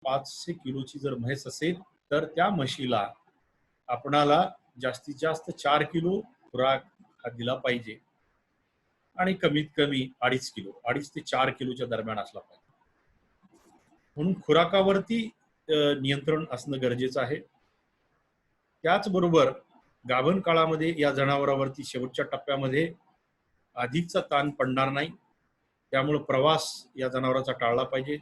500 किलोची जर म्हैस असेल तर त्या म्हशीला आपणाला जास्तीत जास्त 4 किलो खुराक हा दिला पाहिजे आणि कमीत कमी 2.5 किलो 2.5 ते 4 किलोच्या दरम्यान असला पाहिजे. म्हणून खुराकावरती नियंत्रण असणं गरजेचं आहे. त्याचबरोबर गाभण काळामध्ये या जनावरावरती शेवटच्या टप्प्यामध्ये अधिकचा ताण पडणार नाही, त्यामुळे प्रवास या जनावरांचा टाळला पाहिजे.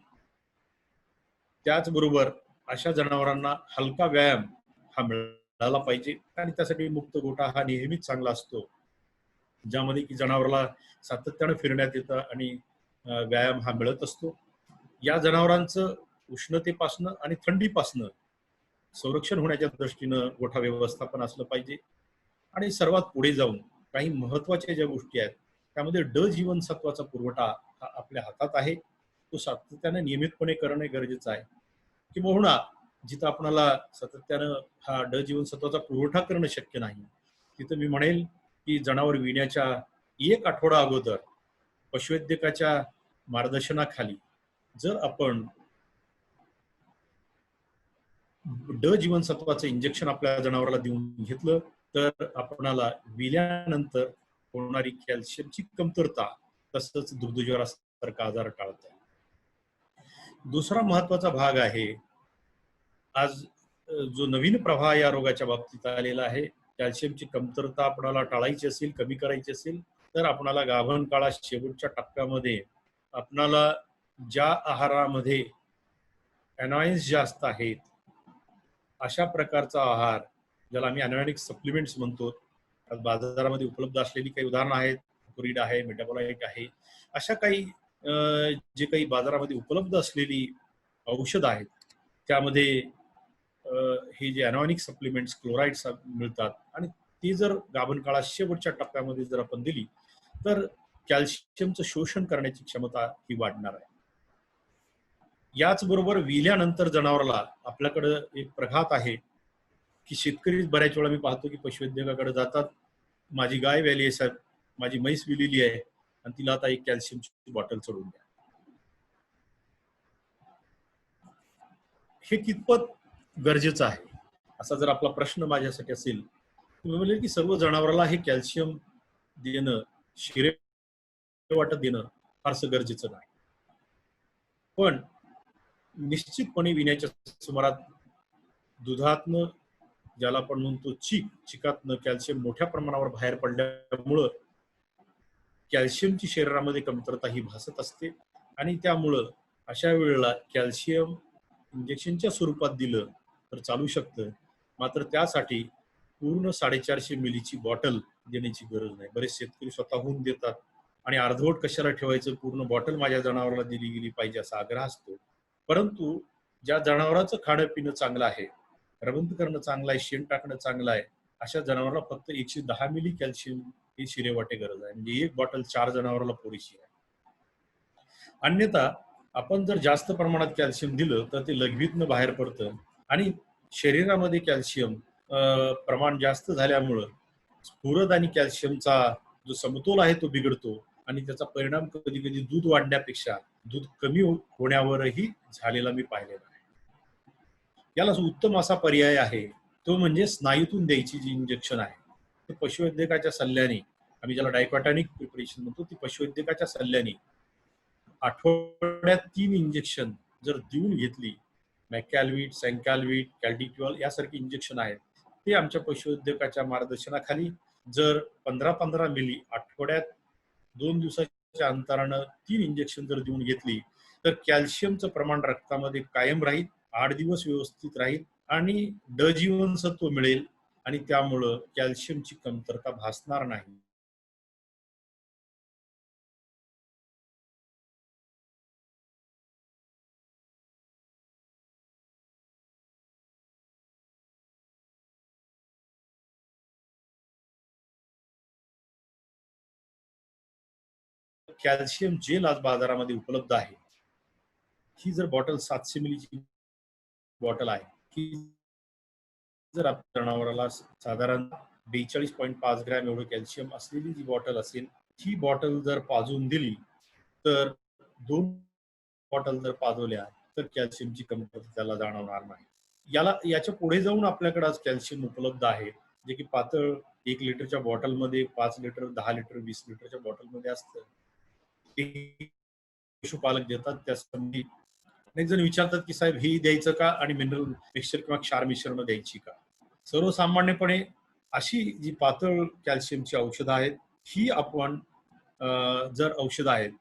त्याचबरोबर अशा जनावरांना हलका व्यायाम हा मिळाला पाहिजे आणि त्यासाठी मुक्त गोठा हा नेहमीच चांगला असतो, ज्यामध्ये की जनावराला सातत्याने फिरण्यात येतं आणि व्यायाम हा मिळत असतो. या जनावरांचं उष्णतेपासनं आणि थंडीपासनं संरक्षण होण्याच्या दृष्टीनं गोठा व्यवस्थापन असलं पाहिजे. आणि सर्वात पुढे जाऊन काही महत्वाच्या ज्या गोष्टी आहेत त्यामध्ये जीवनसत्वाचा पुरवठा हा आपल्या हातात आहे, तो सातत्याने नियमितपणे करणे गरजेचं आहे. किंबहुना जिथं आपणाला सातत्यानं हा जीवनसत्वाचा पुरवठा करणं शक्य नाही, तिथं मी म्हणेल की जनावर विण्याच्या 1 आठवडा अगोदर पशुवैद्यकाच्या मार्गदर्शनाखाली जर आपण जीवनसत्वाचं इंजेक्शन आपल्या जनावराला देऊन घेतलं तर आपणाला विल्यानंतर होणारी कॅल्शियमची कमतरता तसंच दुग्धज्वरासारखा आजार टाळता येईल. दुसरा महत्वाचा भाग आहे, आज जो नवीन प्रवाह या रोगाच्या बाबतीत आलेला आहे, कॅल्शियमची कमतरता आपणाला टाळायची असेल, कमी करायची असेल तर आपणाला गाभण काळात शेवटच्या टप्प्यामध्ये आपणाला ज्या आहारामध्ये एनॉइन्स जास्त आहेत अशा प्रकारचा आहार, ज्याला आम्ही एनॉयनिक सप्लिमेंट्स म्हणतो, बाजारामध्ये उपलब्ध असलेली काही उदाहरणं आहेत, कुरीड आहे, मेटाबोलाइट आहे, अशा काही जे काही बाजारामध्ये उपलब्ध असलेली औषध आहेत त्यामध्ये हे जे एनॉयनिक सप्लिमेंट्स क्लोराइड्स मिळतात आणि ती जर गाभण काळात शेवटच्या टप्प्यामध्ये जर आपण दिली तर कॅल्शियमचं शोषण करण्याची क्षमता ही वाढणार आहे. याचबरोबर विल्यानंतर जनावराला आपल्याकडे एक प्रघात आहे की शेतकरी बऱ्याच वेळा मी पाहतो की पशुवैद्यकाकडे जातात, माझी गाय व्याली आहे साहेब, माझी म्हैस विलेली आहे आणि तिला आता एक कॅल्शियमची बॉटल चढवून द्या. हे कितपत गरजेचं आहे असा जर आपला प्रश्न माझ्यासाठी असेल, तुम्ही म्हणले की सर्व जनावराला हे कॅल्शियम देणं, शिरे वाटत देणं फारसं गरजेचं नाही. पण निश्चितपणे विण्याच्या सुमारात दुधातनं, ज्याला आपण म्हणतो चिकातनं कॅल्शियम मोठ्या प्रमाणावर बाहेर पडल्यामुळं कॅल्शियमची शरीरामध्ये कमतरता ही भासत असते आणि त्यामुळं अशा वेळेला कॅल्शियम इंजेक्शनच्या स्वरूपात दिलं तर चालू शकतं, मात्र त्यासाठी पूर्ण 450 मिलीची बॉटल देण्याची गरज नाही. बरेच शेतकरी स्वतःहून देतात आणि अर्धवट कशाला ठेवायचं, पूर्ण बॉटल माझ्या जनावराला दिली गेली पाहिजे असा आग्रह असतो. परंतु ज्या जनावरांचं खाणं पिणं चांगलं आहे, रवंथ करणं चांगलं आहे, शेण टाकणं चांगलं आहे, अशा जनावराला फक्त 110 मिली कॅल्शियम ही शिरेवाटे गरज आहे, म्हणजे एक बॉटल 4 जनावराला पुरेशी आहे. अन्यथा आपण जर जास्त प्रमाणात कॅल्शियम दिलं तर ते लघवीतनं बाहेर पडतं आणि शरीरामध्ये कॅल्शियम प्रमाण जास्त झाल्यामुळं स्फुरद आणि कॅल्शियमचा जो समतोल आहे तो बिघडतो आणि त्याचा परिणाम कधी कधी दूध वाढण्यापेक्षा दूध कमी होण्यावरही झालेला मी पाहिलेला आहे. याला उत्तम असा पर्याय आहे तो म्हणजे स्नायूतून द्यायची जी इंजेक्शन आहे, ते पशुवैद्यकाच्या सल्ल्याने, आम्ही ज्याला डायक्वाटॉनिक प्रिपरेशन म्हणतो, ती पशुवैद्यकाच्या सल्ल्याने आठवड्यात 3 इंजेक्शन जर देऊन घेतली, मॅकॅलविट, सॅन्कॅलविट, कॅल्डिक्युअल यासारखी इंजेक्शन आहेत, ते आमच्या पशुवैद्यकाच्या मार्गदर्शनाखाली जर 15-15 मिली आठवड्यात 2 दिवसाच्या अंतरानं 3 इंजेक्शन जर देऊन घेतली तर कॅल्शियमचं प्रमाण रक्तामध्ये कायम राहील, 8 दिवस व्यवस्थित राहील आणि जीवनसत्व मिळेल आणि त्यामुळं कॅल्शियमची कमतरता भासणार नाही. कॅल्शियम जेल आज बाजारामध्ये उपलब्ध आहे, ही जर बॉटल 700 मिलीची बॉटल आहे, की जर आपल्या जनावराला साधारण 42.5 ग्रॅम एवढं कॅल्शियम असलेली जी बॉटल असेल, ही बॉटल जर पाजून दिली तर 2 बॉटल जर पाजवल्या तर कॅल्शियमची कमतरता त्याला जाणवणार नाही. याच्या पुढे जाऊन आपल्याकडे आज कॅल्शियम उपलब्ध आहे, जे की पातळ 1 लिटरच्या बॉटलमध्ये, 5 लिटर, 10 लिटर, 20 लिटरच्या बॉटलमध्ये असतं. ते पशुपालक देतात. त्यासाठी अनेक जण विचारतात की साहेब हे द्यायचं का आणि मिनरल मिक्सचर किंवा क्षार मिश्रण द्यायची का? सर्वसामान्यपणे अशी जी पातळ कॅल्शियमची औषधं आहेत, ही आपण जर औषधं आहेत,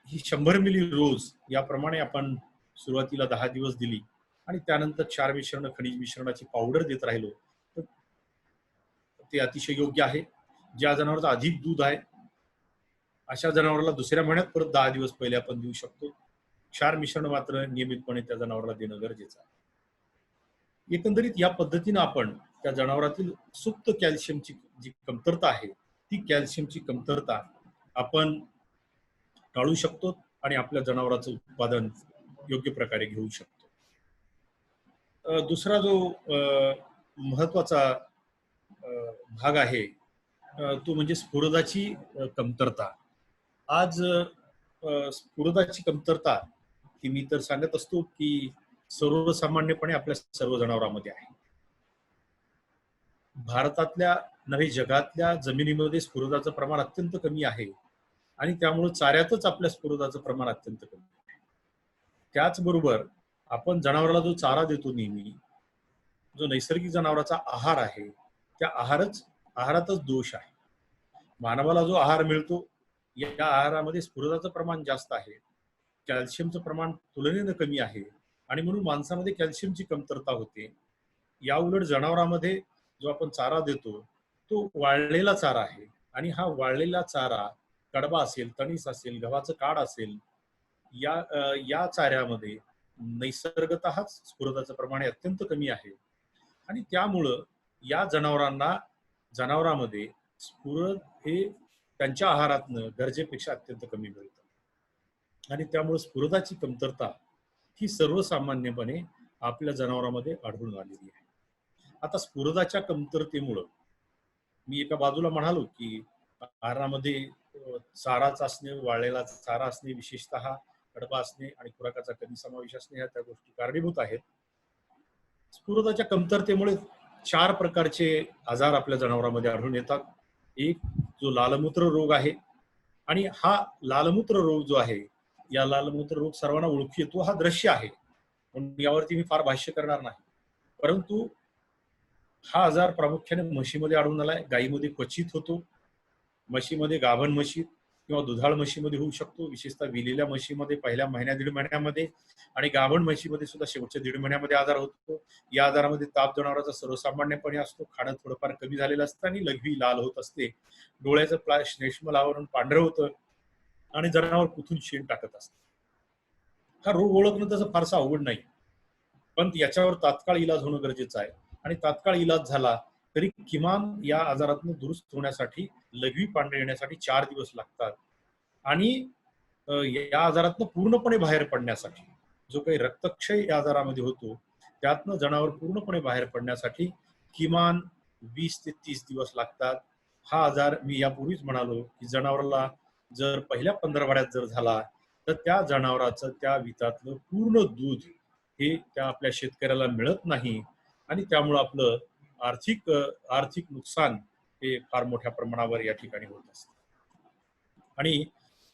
ही 100 मिली रोज याप्रमाणे आपण सुरुवातीला 10 दिवस दिली आणि त्यानंतर क्षार मिश्रण, खनिज मिश्रणाची पावडर देत राहिलो, तर ते अतिशय योग्य आहे. ज्या जनावरांचं अधिक दूध आहे, अशा जनावराला दुसऱ्या महिन्यात परत 10 दिवस पहिले आपण देऊ शकतो. क्षार मिश्रण मात्र नियमितपणे त्या जनावराला देणं गरजेचं आहे. एकंदरीत या पद्धतीनं आपण त्या जनावरातील सुप्त कॅल्शियमची जी कमतरता आहे, ती कॅल्शियमची कमतरता आपण टाळू शकतो आणि आपल्या जनावराचं उत्पादन योग्य प्रकारे घेऊ शकतो. दुसरा जो महत्वाचा भाग आहे, तो म्हणजे स्फुरदाची कमतरता. आज स्फुरदाची कमतरता ही मी तर सांगत असतो की सर्वसामान्यपणे आपल्या सर्व जनावरांमध्ये आहे. भारतातल्या नव्हे जगातल्या जमिनीमध्ये स्फुरदाचं प्रमाण अत्यंत कमी आहे आणि त्यामुळे चाऱ्यातच आपल्या स्फुरदाचं प्रमाण अत्यंत कमी आहे. त्याचबरोबर आपण जनावराला जो चारा देतो नेहमी, जो नैसर्गिक जनावराचा आहार आहे, त्या आहारातच दोष आहे. मानवाला जो आहार मिळतो, या आहारामध्ये स्फुरदाचं प्रमाण जास्त आहे, कॅल्शियमचं प्रमाण तुलनेनं कमी आहे आणि म्हणून माणसामध्ये कॅल्शियमची कमतरता होते. या उलट जनावरांमध्ये जो आपण चारा देतो, तो वाळलेला चारा आहे आणि हा वाळलेला चारा कडबा असेल, तणीस असेल, गव्हाचं काड असेल, या चाऱ्यामध्ये नैसर्गतःच स्फुरदाचं प्रमाण अत्यंत कमी आहे आणि त्यामुळं या जनावरांमध्ये स्फुरद हे त्यांच्या आहारातनं गरजेपेक्षा अत्यंत कमी मिळतं आणि त्यामुळे स्फुरदाची कमतरता ही सर्वसामान्यपणे आपल्या जनावरांमध्ये आढळून आलेली आहे. आता स्फुरदाच्या कमतरतेमुळं मी एका बाजूला म्हणालो की आहारामध्ये चाराच असणे, वाळलेला चारा असणे, विशेषतः कडबा असणे आणि खुराकाचा कमी समावेश असणे, ह्या त्या गोष्टी कारणीभूत आहेत. स्फुरदाच्या कमतरतेमुळे 4 प्रकारचे आजार आपल्या जनावरांमध्ये आढळून येतात. एक जो लालमूत्र रोग आहे आणि हा लालमूत्र रोग जो आहे, या लालमूत्र रोग सर्वांना ओळखू येतो, हा दृश्य आहे, म्हणून यावरती मी फार भाष्य करणार नाही. परंतु हा आजार प्रामुख्याने म्हशीमध्ये आढळून आलाय, गायीमध्ये क्वचित होतो. म्हशीमध्ये गाभण म्हशी किंवा दुधाळ म्हशीमध्ये होऊ शकतो, विशेषतः विलेल्या म्हशीमध्ये पहिल्या महिन्या 1.5 महिन्यामध्ये आणि गाभण म्हशीमध्ये सुद्धा शेवटच्या 1.5 महिन्यामध्ये आजार होतो. या आजारामध्ये ताप जनावराचा सर्वसामान्यपणे असतो, खाणं थोडंफार कमी झालेलं असतं आणि लघवी लाल होत असते, डोळ्याचं श्लेष्मल आवरण पांढरं होतं आणि जनावर कुथून शेण टाकत असतं. हा रोग ओळखणं तसं फारसं अवघड नाही, पण याच्यावर तात्काळ इलाज होणं गरजेचं आहे आणि तात्काळ इलाज झाला तरी किमान या आजारातून दुरुस्त होण्यासाठी, लघवी पांढरे येण्यासाठी 4 दिवस लागतात आणि या आजारातून पूर्णपणे बाहेर पडण्यासाठी, जो काही रक्तक्षय या आजारामध्ये होतो, त्यातनं जनावर पूर्णपणे बाहेर पडण्यासाठी किमान 20 ते 30 दिवस लागतात. हा आजार मी यापूर्वीच म्हणालो की जनावराला जर पहिल्या 15 जर झाला तर त्या जनावराचं त्या वितातलं पूर्ण दूध हे त्या आपल्या शेतकऱ्याला मिळत नाही आणि त्यामुळं आपलं आर्थिक नुकसान हे फार मोठ्या प्रमाणावर या ठिकाणी होत असतं. आणि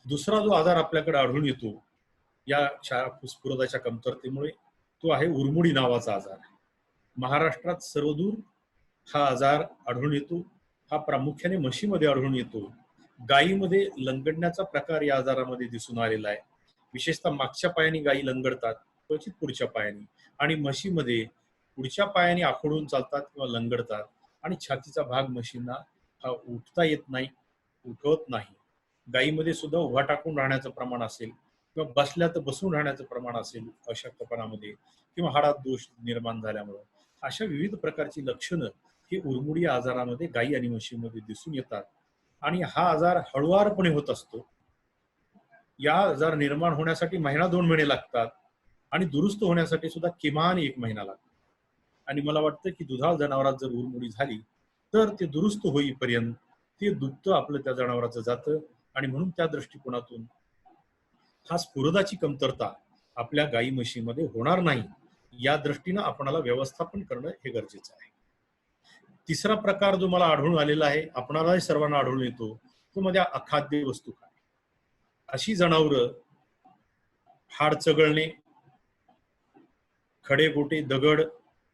दुसरा जो आजार आपल्याकडे आढळून येतो या स्फुरदाच्या कमतरतेमुळे, तो आहे उरमुडी नावाचा आजार. महाराष्ट्रात सर्वदूर हा आजार आढळून येतो. हा प्रामुख्याने म्हशीमध्ये आढळून येतो. गायीमध्ये लंगडण्याचा प्रकार या आजारामध्ये दिसून आलेला आहे. विशेषतः मागच्या पायाने गायी लंगडतात, क्वचित पुढच्या पायाने, आणि म्हशीमध्ये पुढच्या पायाने आखडून चालतात किंवा लंगडतात आणि छातीचा भाग म्हशींना हा उठता येत नाही, उठवत नाही. गायीमध्ये सुद्धा उभा टाकून राहण्याचं प्रमाण असेल किंवा बसल्या तर बसून राहण्याचं प्रमाण असेल अशक्तपणामध्ये किंवा हाडात दोष निर्माण झाल्यामुळे, अशा विविध प्रकारची लक्षणं ही उरमुडी आजारामध्ये गायी आणि म्हशीमध्ये दिसून येतात आणि हा आजार हळुवारपणे होत असतो. या आजार निर्माण होण्यासाठी महिना 2 महिने लागतात आणि दुरुस्त होण्यासाठी सुद्धा किमान 1 महिना लागतो. आणि मला वाटतं की दुधाळ जनावरात जर उरमुडी झाली तर ते दुरुस्त होईपर्यंत ते दुभतं आपलं त्या जनावराचं जातं आणि म्हणून त्या दृष्टिकोनातून हा स्फुरदाची कमतरता आपल्या गाई म्हशीमध्ये होणार नाही, या दृष्टीनं आपणाला व्यवस्थापन करणं हे गरजेचं आहे. तिसरा प्रकार जो मला आढळून आलेला आहे, आपणालाही सर्वांना आढळून येतो, तो म्हणजे अखाद्य वस्तू खाणे. अशी जनावरं हाड चघळणे, खडे गोटे दगड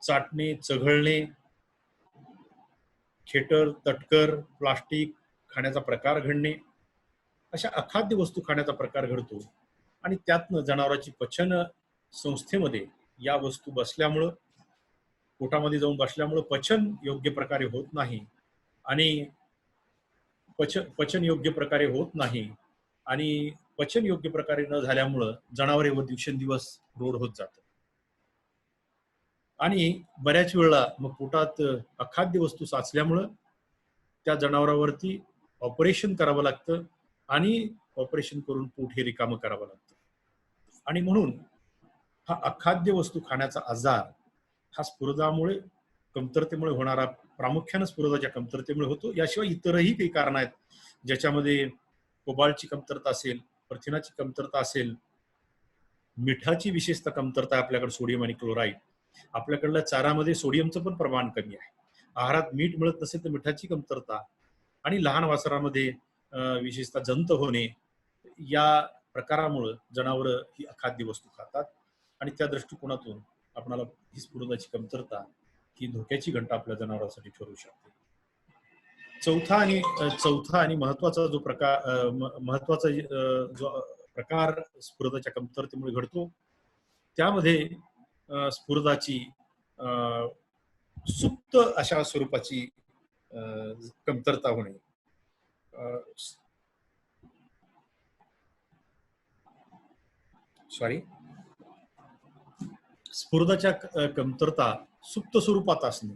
चाटणे, चघळणे, खेटर तटकर प्लास्टिक खाण्याचा प्रकार घडणे, अशा अखाद्य वस्तू खाण्याचा प्रकार घडतो. आणि त्यातनं जनावरांची पचन संस्थेमध्ये या वस्तू बसल्यामुळं, पोटामध्ये जाऊन बसल्यामुळं पचन योग्य प्रकारे होत नाही. आणि पचन योग्य प्रकारे होत नाही. आणि पचन योग्य प्रकारे न झाल्यामुळं जनावरे व दिवसेंदिवस रोड होत जातं. आणि बऱ्याच वेळा मग पोटात अखाद्य वस्तू साचल्यामुळं त्या जनावरावरती ऑपरेशन करावं लागतं. आणि ऑपरेशन करून पोट हे रिकामं करावं लागतं. आणि म्हणून हा अखाद्य वस्तू खाण्याचा आजार हा स्फुरदामुळे, कमतरतेमुळे होणारा, प्रामुख्याने स्फुरदाच्या कमतरतेमुळे होतो. याशिवाय इतरही काही कारण आहेत, ज्याच्यामध्ये कोबाल्टची कमतरता असेल, प्रथिनाची कमतरता असेल, मिठाची विशेषतः कमतरता आहे आपल्याकडे, सोडियम आणि क्लोराईड. आपल्याकडल्या चारामध्ये सोडियमचं पण प्रमाण कमी आहे. आहारात मीठ मिळत नसेल तर मिठाची कमतरता, आणि लहान वासरामध्ये विशेषतः जंत होणे, या प्रकारामुळे जनावरं ही अखाद्य वस्तू खातात. आणि त्या दृष्टिकोनातून आपणाला ही स्फुरदाची कमतरता ही धोक्याची घंटा आपल्या जनावरांसाठी ठरू शकते. चौथा आणि महत्वाचा जो प्रकार, महत्वाचा जो प्रकार स्फुरदाच्या कमतरतेमुळे घडतो, त्यामध्ये स्फुरदाची सुप्त अशा स्वरूपाची कमतरता होणे. सॉरी, स्फुरदाच्या कमतरता सुप्त स्वरूपात असणे.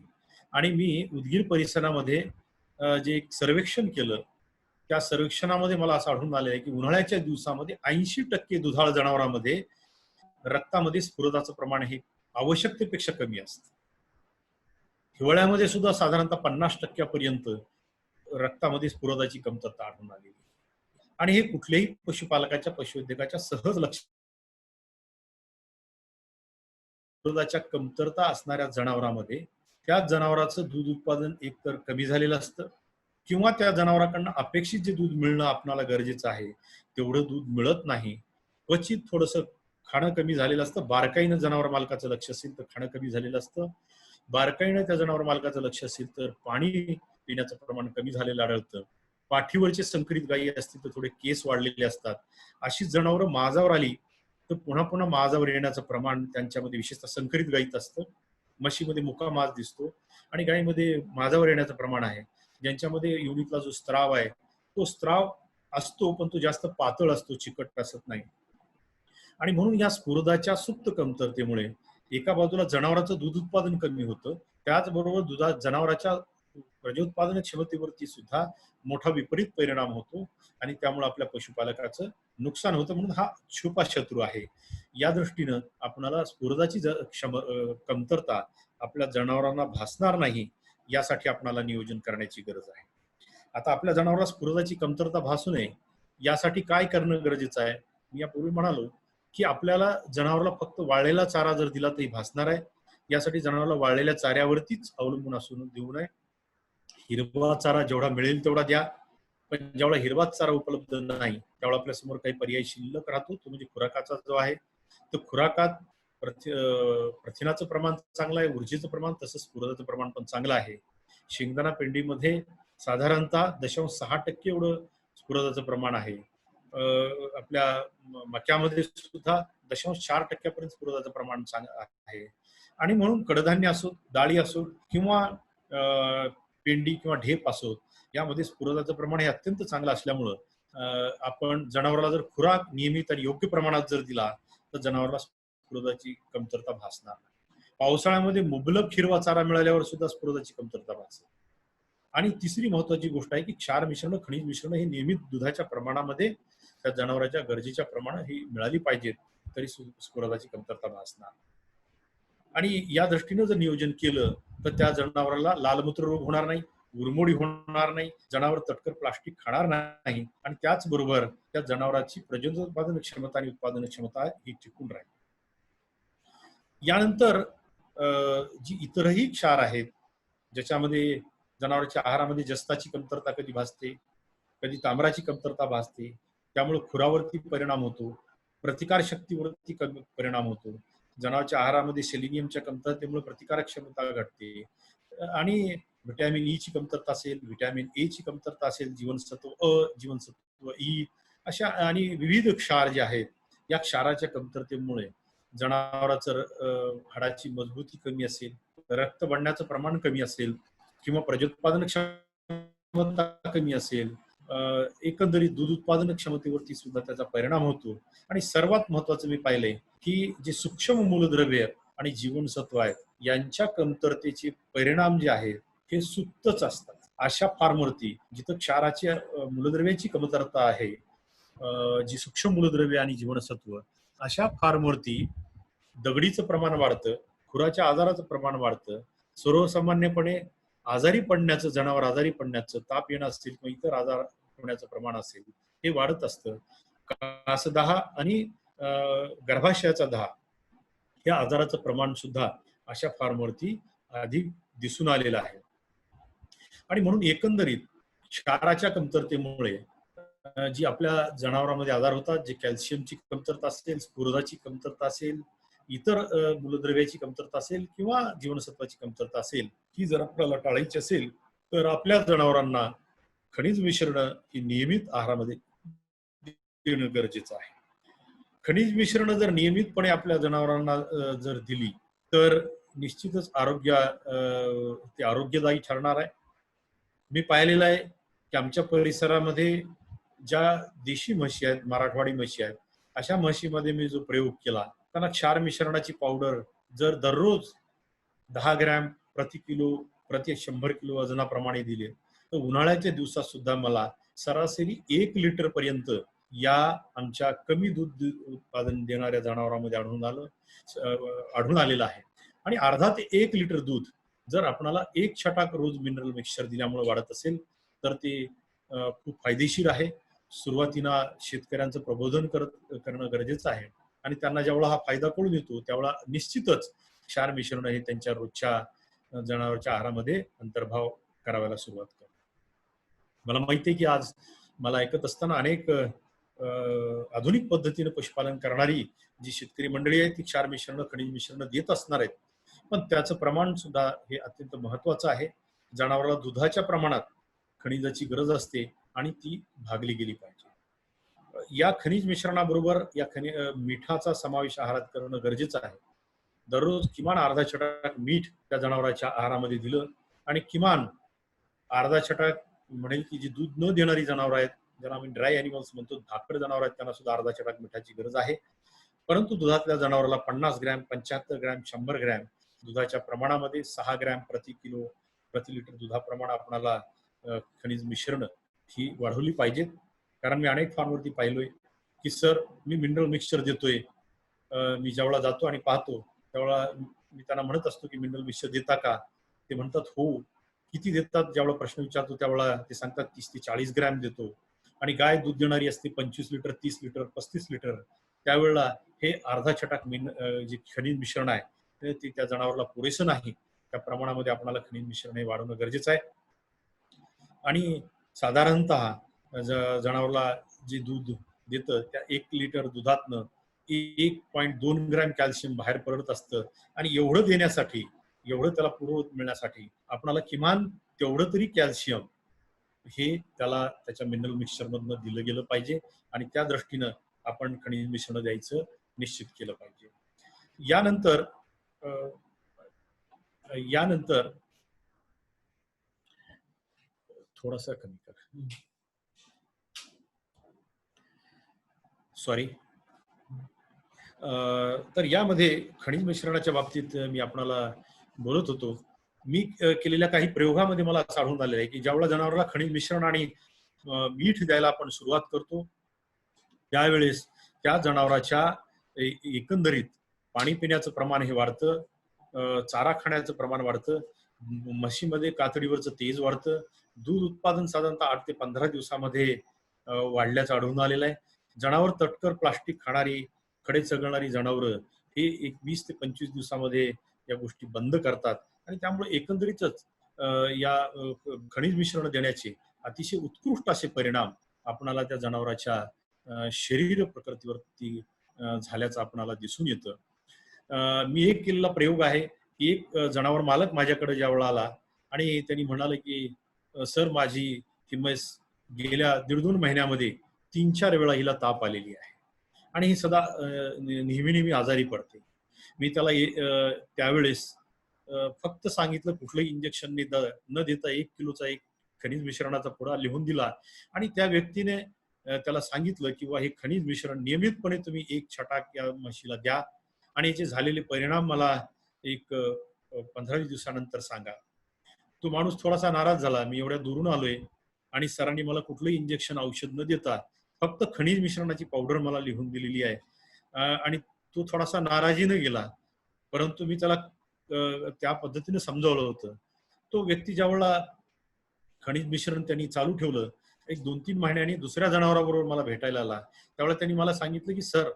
आणि मी उदगीर परिसरामध्ये जे एक सर्वेक्षण केलं, त्या सर्वेक्षणामध्ये मला असं आढळून आलं आहे की उन्हाळ्याच्या दिवसामध्ये 80% दुधाळ जनावरांमध्ये रक्तामध्ये स्फुरदाचं प्रमाण हे आवश्यकतेपेक्षा कमी असतं. हिवाळ्यामध्ये सुद्धा साधारणतः 50% पर्यंत रक्तामध्ये स्फुरदाची कमतरता आढळून आलेली. आणि हे कुठल्याही पशुपालकाच्या, पशुवैद्यकाच्या सहज लक्षात, स्फुरदाच्या कमतरता असणाऱ्या जनावरांमध्ये त्या जनावराचं दूध उत्पादन एकतर कमी झालेलं असतं, किंवा त्या जनावरांकडनं अपेक्षित जे दूध मिळणं आपल्याला गरजेचं आहे तेवढं दूध मिळत नाही. क्वचित थोडंसं खाणं कमी झालेलं असतं. बारकाईनं जनावर मालकाचं लक्ष असेल तर खाणं कमी झालेलं असतं. बारकाईनं त्या जनावर मालकाचं लक्ष असेल तर पाणी पिण्याचं प्रमाण कमी झालेलं आढळतं. पाठीवरचे संकरित गायी असतील तर थोडे केस वाढलेले असतात. अशी जनावरं माझावर आली तर पुन्हा पुन्हा माझावर येण्याचं प्रमाण त्यांच्यामध्ये विशेषतः संकरित गायीत असतं. म्हशीमध्ये मुका माज दिसतो आणि गायीमध्ये माझावर येण्याचं प्रमाण आहे. ज्यांच्यामध्ये युनिटला जो स्त्राव आहे तो स्त्राव असतो, पण तो जास्त पातळ असतो, चिकट असत नाही. आणि म्हणून या स्फुरदाच्या सुप्त कमतरतेमुळे एका बाजूला जनावरांचं दूध उत्पादन कमी होतं, त्याचबरोबर जनावरांच्या प्रजोत्पादन क्षमतेवरती सुद्धा मोठा विपरीत परिणाम होतो. आणि त्यामुळे आपल्या पशुपालकाचं नुकसान होतं. म्हणून हा छुपा शत्रू आहे. या दृष्टीनं आपल्याला स्फुरदाची कमतरता आपल्या जनावरांना भासणार नाही, यासाठी आपल्याला नियोजन करण्याची गरज आहे. आता आपल्या जनावरांना स्फुरदाची कमतरता भासू नये यासाठी काय करणं गरजेचं आहे? मी यापूर्वी म्हणालो की आपल्याला जनावराला फक्त वाळलेला चारा जर दिला तरी भासणार आहे. यासाठी जनावराला वाळलेल्या चाऱ्यावरतीच अवलंबून असून देऊ नये. हिरवा चारा जेवढा मिळेल तेवढा द्या. पण जेवढा हिरवाच चारा उपलब्ध नाही त्यावेळा आपल्या समोर काही पर्याय शिल्लक राहतो, तो म्हणजे खुराकाचा जो आहे. तर खुराकात प्रथिनाचं प्रमाण चांगलं आहे, ऊर्जेचं प्रमाण, तसंच स्फुरदाचं प्रमाण पण चांगलं आहे. शेंगदाणा पेंडीमध्ये साधारणतः 0.6% एवढं स्फुरदाचं प्रमाण आहे. आपल्या मक्यामध्ये सुद्धा 0.4% पर्यंत स्फुरदाचं प्रमाण चांगलं आहे. आणि म्हणून कडधान्य असो, डाळी असो, किंवा पेंडी किंवा ढेप असो, यामध्ये स्फुरदाचं प्रमाण हे अत्यंत चांगलं असल्यामुळं आपण जनावराला जर खुराक नियमित आणि योग्य प्रमाणात जर दिला तर जनावराला स्फुरदाची कमतरता भासणार नाही. पावसाळ्यामध्ये मुबलक हिरवा चारा मिळाल्यावर सुद्धा स्फुरदाची कमतरता भासेल. आणि तिसरी महत्वाची गोष्ट आहे की क्षार मिश्रण, खनिज मिश्रण हे नियमित दुधाच्या प्रमाणामध्ये त्या जनावरांच्या गरजेच्या प्रमाणात ही मिळाली पाहिजेत, तरी स्फुरदाची कमतरता भासणार. आणि या दृष्टीनं जर नियोजन केलं तर त्या जनावराला लालमूत्र रोग होणार नाही, उरमोडी होणार नाही, जनावर तटकर प्लास्टिक खाणार नाही, आणि त्याचबरोबर त्या जनावरांची प्रजनोत्पादन क्षमता आणि उत्पादन क्षमता ही टिकून राहील. यानंतर जी इतरही क्षार आहेत ज्याच्यामध्ये जनावरांच्या आहारामध्ये जस्ताची कमतरता कधी भासते, कधी तांबराची कमतरता भासते, त्यामुळे खुरावरती परिणाम होतो, प्रतिकार शक्तीवरती परिणाम होतो, जनावरांच्या आहारामध्ये सेलिनियमच्या कमतरतेमुळे प्रतिकारक क्षमता घटते, आणि व्हिटॅमिन ई ची कमतरता असेल, व्हिटॅमिन ए ची कमतरता असेल, जीवनसत्व अ, जीवनसत्व ई, अशा आणि विविध क्षार जे आहेत या क्षाराच्या कमतरतेमुळे जनावरांचं हाडाची मजबूती कमी असेल, रक्त बनण्याचं प्रमाण कमी असेल किंवा प्रजोत्पादन क्षमता कमी असेल, एकंदरीत दूध उत्पादन क्षमतेवरती सुद्धा त्याचा परिणाम होतो. आणि सर्वात महत्वाचं मी पाहिलंय की जे सूक्ष्म मूलद्रव्य आणि जीवनसत्व आहेत यांच्या कमतरतेचे परिणाम जे आहेत हे सुप्तच असतात. अशा फार्मवरती जिथं क्षाराच्या मूलद्रव्याची कमतरता आहे, जी सूक्ष्म मूलद्रव्य आणि जीवनसत्व, अशा फार्मवरती दगडीचं प्रमाण वाढतं, खुराच्या आजाराचं प्रमाण वाढतं, सर्वसामान्यपणे आजारी पडण्याचं, जनावर आजारी पडण्याचं, ताप येणं असेल किंवा इतर आजार होण्याचं प्रमाण असेल हे वाढत असतं. कासदाह आणि गर्भाशयाचा दाह या आजाराचं प्रमाण सुद्धा अशा फार्मवरती अधिक दिसून आलेलं आहे. आणि म्हणून एकंदरीत क्षाराच्या कमतरतेमुळे जी आपल्या जनावरांमध्ये आजार होतात, जे कॅल्शियमची कमतरता असेल, स्फुरदाची कमतरता असेल, इतर मूलद्रव्याची कमतरता असेल किंवा जीवनसत्वाची कमतरता असेल, ही जर आपल्याला टाळायची असेल तर आपल्या जनावरांना खनिज मिश्रण ही नियमित आहारामध्ये देणं गरजेचं आहे. खनिज मिश्रण जर नियमितपणे आपल्या जनावरांना जर दिली तर निश्चितच ते आरोग्यदायी ठरणार आहे. मी पाहिलेलं आहे की आमच्या परिसरामध्ये ज्या देशी म्हशी आहेत, मराठवाडी म्हशी आहेत, अशा म्हशीमध्ये मी जो प्रयोग केला, त्यांना क्षार मिश्रणाची पावडर जर दररोज 10 ग्रॅम प्रति किलो प्रति 100 किलो वजनाप्रमाणे दिले तर उन्हाळ्याच्या दिवसात सुद्धा मला सरासरी 1 लिटर पर्यंत या आमच्या कमी दूध उत्पादन देणाऱ्या जनावरांमध्ये आढळून आलेलं आहे. आणि अर्धा ते 1 लिटर दूध जर आपणाला 1 छटाक रोज मिनरल मिक्सचर दिल्यामुळे वाढत असेल तर ते खूप फायदेशीर आहे. सुरुवातीला शेतकऱ्यांचं प्रबोधन करणं गरजेचं आहे आणि त्यांना जेवढा हा फायदा कळून येतो तेवढा निश्चितच क्षार मिश्रण हे त्यांच्या रोजच्या जनावरच्या आहारामध्ये अंतर्भाव करायला सुरुवात करतो. मला माहिती आहे की आज मला ऐकत असताना अनेक आधुनिक पद्धतीने पशुपालन करणारी जी शेतकरी मंडळी आहे ती क्षार मिश्रण, खनिज मिश्रण देत असणार आहेत, पण त्याचं प्रमाण सुद्धा हे अत्यंत महत्वाचं आहे. जनावराला दुधाच्या प्रमाणात खनिजाची गरज असते आणि ती भागली गेली पाहिजे. या खनिज मिश्रणाबरोबर या मिठाचा समावेश आहारात करणं गरजेचं आहे. दररोज किमान अर्धा छटाक मीठ त्या जनावरांच्या आहारामध्ये दिलं आणि किमान अर्धा छटाक म्हणेल की जी दूध न देणारी जनावर आहेत, ज्यांना आम्ही ड्राय अॅनिमल्स म्हणतो, धाकड जनावर आहेत, त्यांना सुद्धा अर्धा छटाक मिठाची गरज आहे. परंतु दुधातल्या जनावराला 50 ग्रॅम, 75 ग्रॅम, 100 ग्रॅम दुधाच्या प्रमाणामध्ये 6 ग्रॅम प्रति किलो प्रति लिटर दुधाप्रमाणे आपणाला खनिज मिश्रण ही वाढवली पाहिजेत. कारण मी अनेक फार्मवरती पाहिलोय की सर मी मिनरल मिक्सचर देतोय, मी जेवढा जातो आणि पाहतो तेवढा मी त्यांना म्हणत असतो की मिनरल मिक्सचर देता का? ते म्हणतात हो. किती देतात जेवढा प्रश्न विचारतो तेवढा ते सांगतात 30 ते 40 ग्रॅम देतो. आणि गाय दूध देणारी असते 25 लिटर, 30 लिटर, 35 लिटर, त्यावेळेला हे अर्धा छटाक जे खनिज मिश्रण आहे ते त्या जनावराला पुरेसं नाही. त्या प्रमाणामध्ये आपल्याला खनिज मिश्रण हे वाढवणं गरजेचं आहे. आणि साधारणतः जनावराला जे दूध देतं त्या 1 लिटर दुधातनं 1.2 ग्रॅम कॅल्शियम बाहेर पडत असतं. आणि एवढं देण्यासाठी, एवढं त्याला पुरवत मिळण्यासाठी आपल्याला किमान तेवढं तरी कॅल्शियम हे त्याला त्याच्या मिनरल मिक्सचर मधनं दिलं गेलं पाहिजे आणि त्या दृष्टीनं आपण खनिज मिश्रण द्यायचं निश्चित केलं पाहिजे. यानंतर थोडासा कमी कर, सॉरी. तर यामध्ये खनिज मिश्रणाच्या बाबतीत मी आपणाला बोलत होतो. मी केलेल्या काही प्रयोगामध्ये मला असं आढळून आलेलं आहे की ज्यावेळेला जनावराला खनिज मिश्रण आणि मीठ द्यायला आपण सुरुवात करतो त्यावेळेस त्या जनावराच्या एकंदरीत पाणी पिण्याचं प्रमाण हे वाढतं, चारा खाण्याचं प्रमाण वाढतं, म्हशीमध्ये कातडीवरचं तेज वाढतं, दूध उत्पादन साधारणतः 8 ते 15 दिवसामध्ये वाढल्याचं आढळून आलेलं आहे. जनावर तटकर प्लास्टिक खाणारी, खडे चघळणारी जनावरं हे एक 20 ते 25 दिवसामध्ये या गोष्टी बंद करतात आणि त्यामुळे एकंदरीतच या खनिज मिश्रण देण्याचे अतिशय उत्कृष्ट असे परिणाम आपणाला त्या जनावराच्या शरीर प्रकृतीवरती झाल्याचं आपणाला दिसून येतं. मी एक केलेला प्रयोग आहे की एक जनावर मालक माझ्याकडे ज्यावेळेला आला आणि त्यांनी म्हणाले की सर माझी ही म्हैस गेल्या 1.5-2 महिन्यामध्ये 3-4 वेळा हिला ताप आलेली आहे आणि ही सदा नेहमी नेहमी आजारी पडते. मी त्याला त्यावेळेस फक्त सांगितलं कुठलंही इंजेक्शन न देता 1 किलोचा एक खनिज मिश्रणाचा पुडा लिहून दिला आणि त्या व्यक्तीने त्याला सांगितलं की हे खनिज मिश्रण नियमितपणे तुम्ही 1 छटाक या म्हशीला द्या आणि याचे झालेले परिणाम मला एक 15-20 दिवसानंतर सांगा. तो माणूस थोडासा नाराज झाला. मी एवढ्या दुरून आलोय आणि सरांनी मला कुठलंही इंजेक्शन औषध न देता फक्त खनिज मिश्रणाची पावडर मला लिहून दिलेली आहे आणि तो थोडासा नाराजीने गेला. परंतु मी त्याला त्या पद्धतीने समजावलं होतं. तो व्यक्ती ज्यावेळेला खनिज मिश्रण त्यांनी चालू ठेवलं, एक 2-3 महिन्यांनी दुसऱ्या जनावराबरोबर मला भेटायला आला. त्यावेळेला त्यांनी मला सांगितलं की सर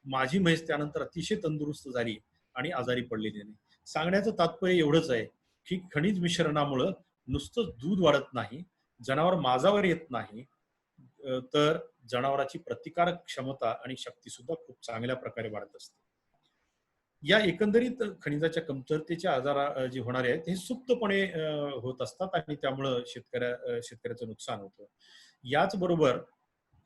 माझी म्हैस त्यानंतर अतिशय तंदुरुस्त झाली आणि आजारी पडलेली नाही. सांगण्याचं तात्पर्य एवढंच आहे की खनिज मिश्रणामुळं नुसतं दूध वाढत नाही, जनावर माझावर येत नाही, तर जनावराची प्रतिकारक क्षमता आणि शक्ती सुद्धा खूप चांगल्या प्रकारे वाढत असते. या एकंदरीत खनिजाच्या कमतरतेचे आजार जे होणारे आहेत हे सुप्तपणे होत असतात आणि त्यामुळं शेतकऱ्याचं नुकसान होतं. याचबरोबर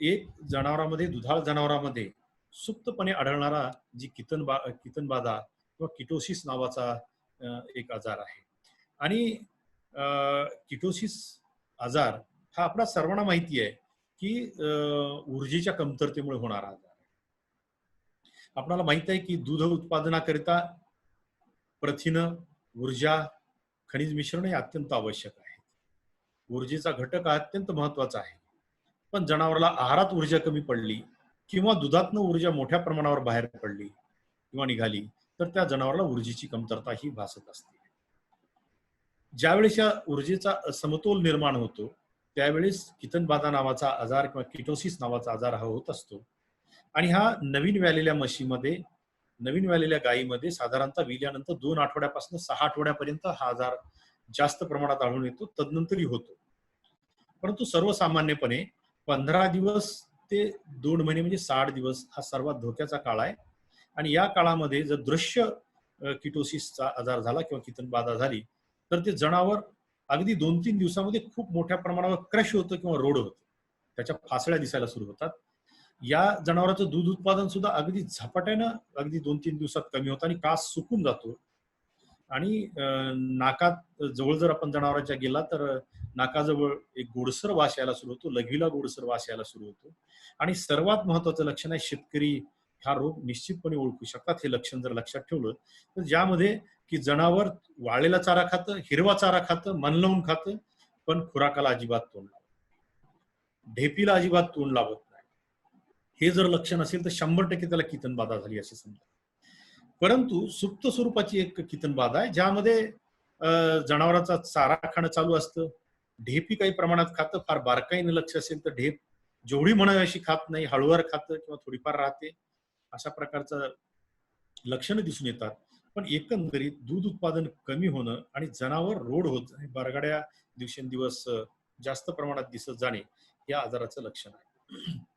एक जनावरांमध्ये दुधाळ जनावरांमध्ये सुप्तपणे आढळणारा जी कितनबाधा किंवा किटोसिस नावाचा एक आजार आहे आणि किटोसिस आजार हा आपला सर्वांना माहिती आहे की ऊर्जेच्या कमतरतेमुळे होणारा आजार. आपल्याला माहित आहे की दूध उत्पादनाकरिता प्रथिन, ऊर्जा, खनिज मिश्रण हे अत्यंत आवश्यक आहे. ऊर्जेचा घटक हा अत्यंत महत्वाचा आहे. पण जनावराला आहारात ऊर्जा कमी पडली किंवा दुधातनं ऊर्जा मोठ्या प्रमाणावर बाहेर पडली किंवा निघाली तर त्या जनावराला ऊर्जेची कमतरता ही भासत असते. ज्यावेळेस या ऊर्जेचा असमतोल निर्माण होतो त्यावेळेस कितनबाधा नावाचा आजार किंवा किटोसिस नावाचा आजार हा होत असतो आणि हा नवीन व्यालेल्या म्हशीमध्ये, नवीन व्यालेल्या गायीमध्ये साधारणतः विल्यानंतर 2 आठवड्यापासून 6 आठवड्यापर्यंत हा आजार जास्त प्रमाणात आढळून येतो, तदनंतरही होतो. परंतु सर्वसामान्यपणे 15 दिवस ते 2 महिने म्हणजे 60 दिवस हा सर्वात धोक्याचा काळ आहे आणि या काळामध्ये जर दृश्य किटोसिसचा आजार झाला किंवा कितनबाधा झाली तर ते जनावर अगदी 2-3 दिवसामध्ये खूप मोठ्या प्रमाणावर क्रश होतं किंवा रोड होतं. त्याच्या फासळ्या दिसायला सुरू होतात. या जनावरांचं दूध उत्पादन सुद्धा अगदी झपाट्यानं अगदी 2-3 दिवसात कमी होतं आणि कास सुकून जातो आणि नाकात जवळ जर आपण जनावरांच्या गेला तर नाकाजवळ एक गोडसर वास यायला सुरू होतो, लघवीला गोडसर वास यायला सुरू होतो आणि सर्वात महत्वाचं लक्षण आहे शेतकरी हा रोग निश्चितपणे ओळखू शकतात. हे लक्षण जर लक्षात ठेवलं तर ज्यामध्ये की जनावर वाळलेला चारा खातं, हिरवा चारा खातं, मन लावून खातं, पण खुराकाला अजिबात तोंड लावत, ढेपीला अजिबात तोंड लावत नाही. हे जर लक्षण असेल तर 100% त्याला कितनबाधा झाली असे समजा. परंतु सुप्त स्वरूपाची एक कितनबाधा आहे ज्यामध्ये जनावरांचा चारा खाणं चालू असतं, ढेपी काही प्रमाणात खातं, फार बारकाईने लक्ष असेल तर ढेप जेवढी म्हणावी अशी खात नाही, हळूवार खातं किंवा थोडीफार राहते, अशा प्रकारचं लक्षणं दिसून येतात. पण एकंदरीत दूध उत्पादन कमी होणं आणि जनावर रोड होत जाणे, बरगाड्या दिवसेंदिवस जास्त प्रमाणात दिसत जाणे या आजाराचं लक्षण आहे.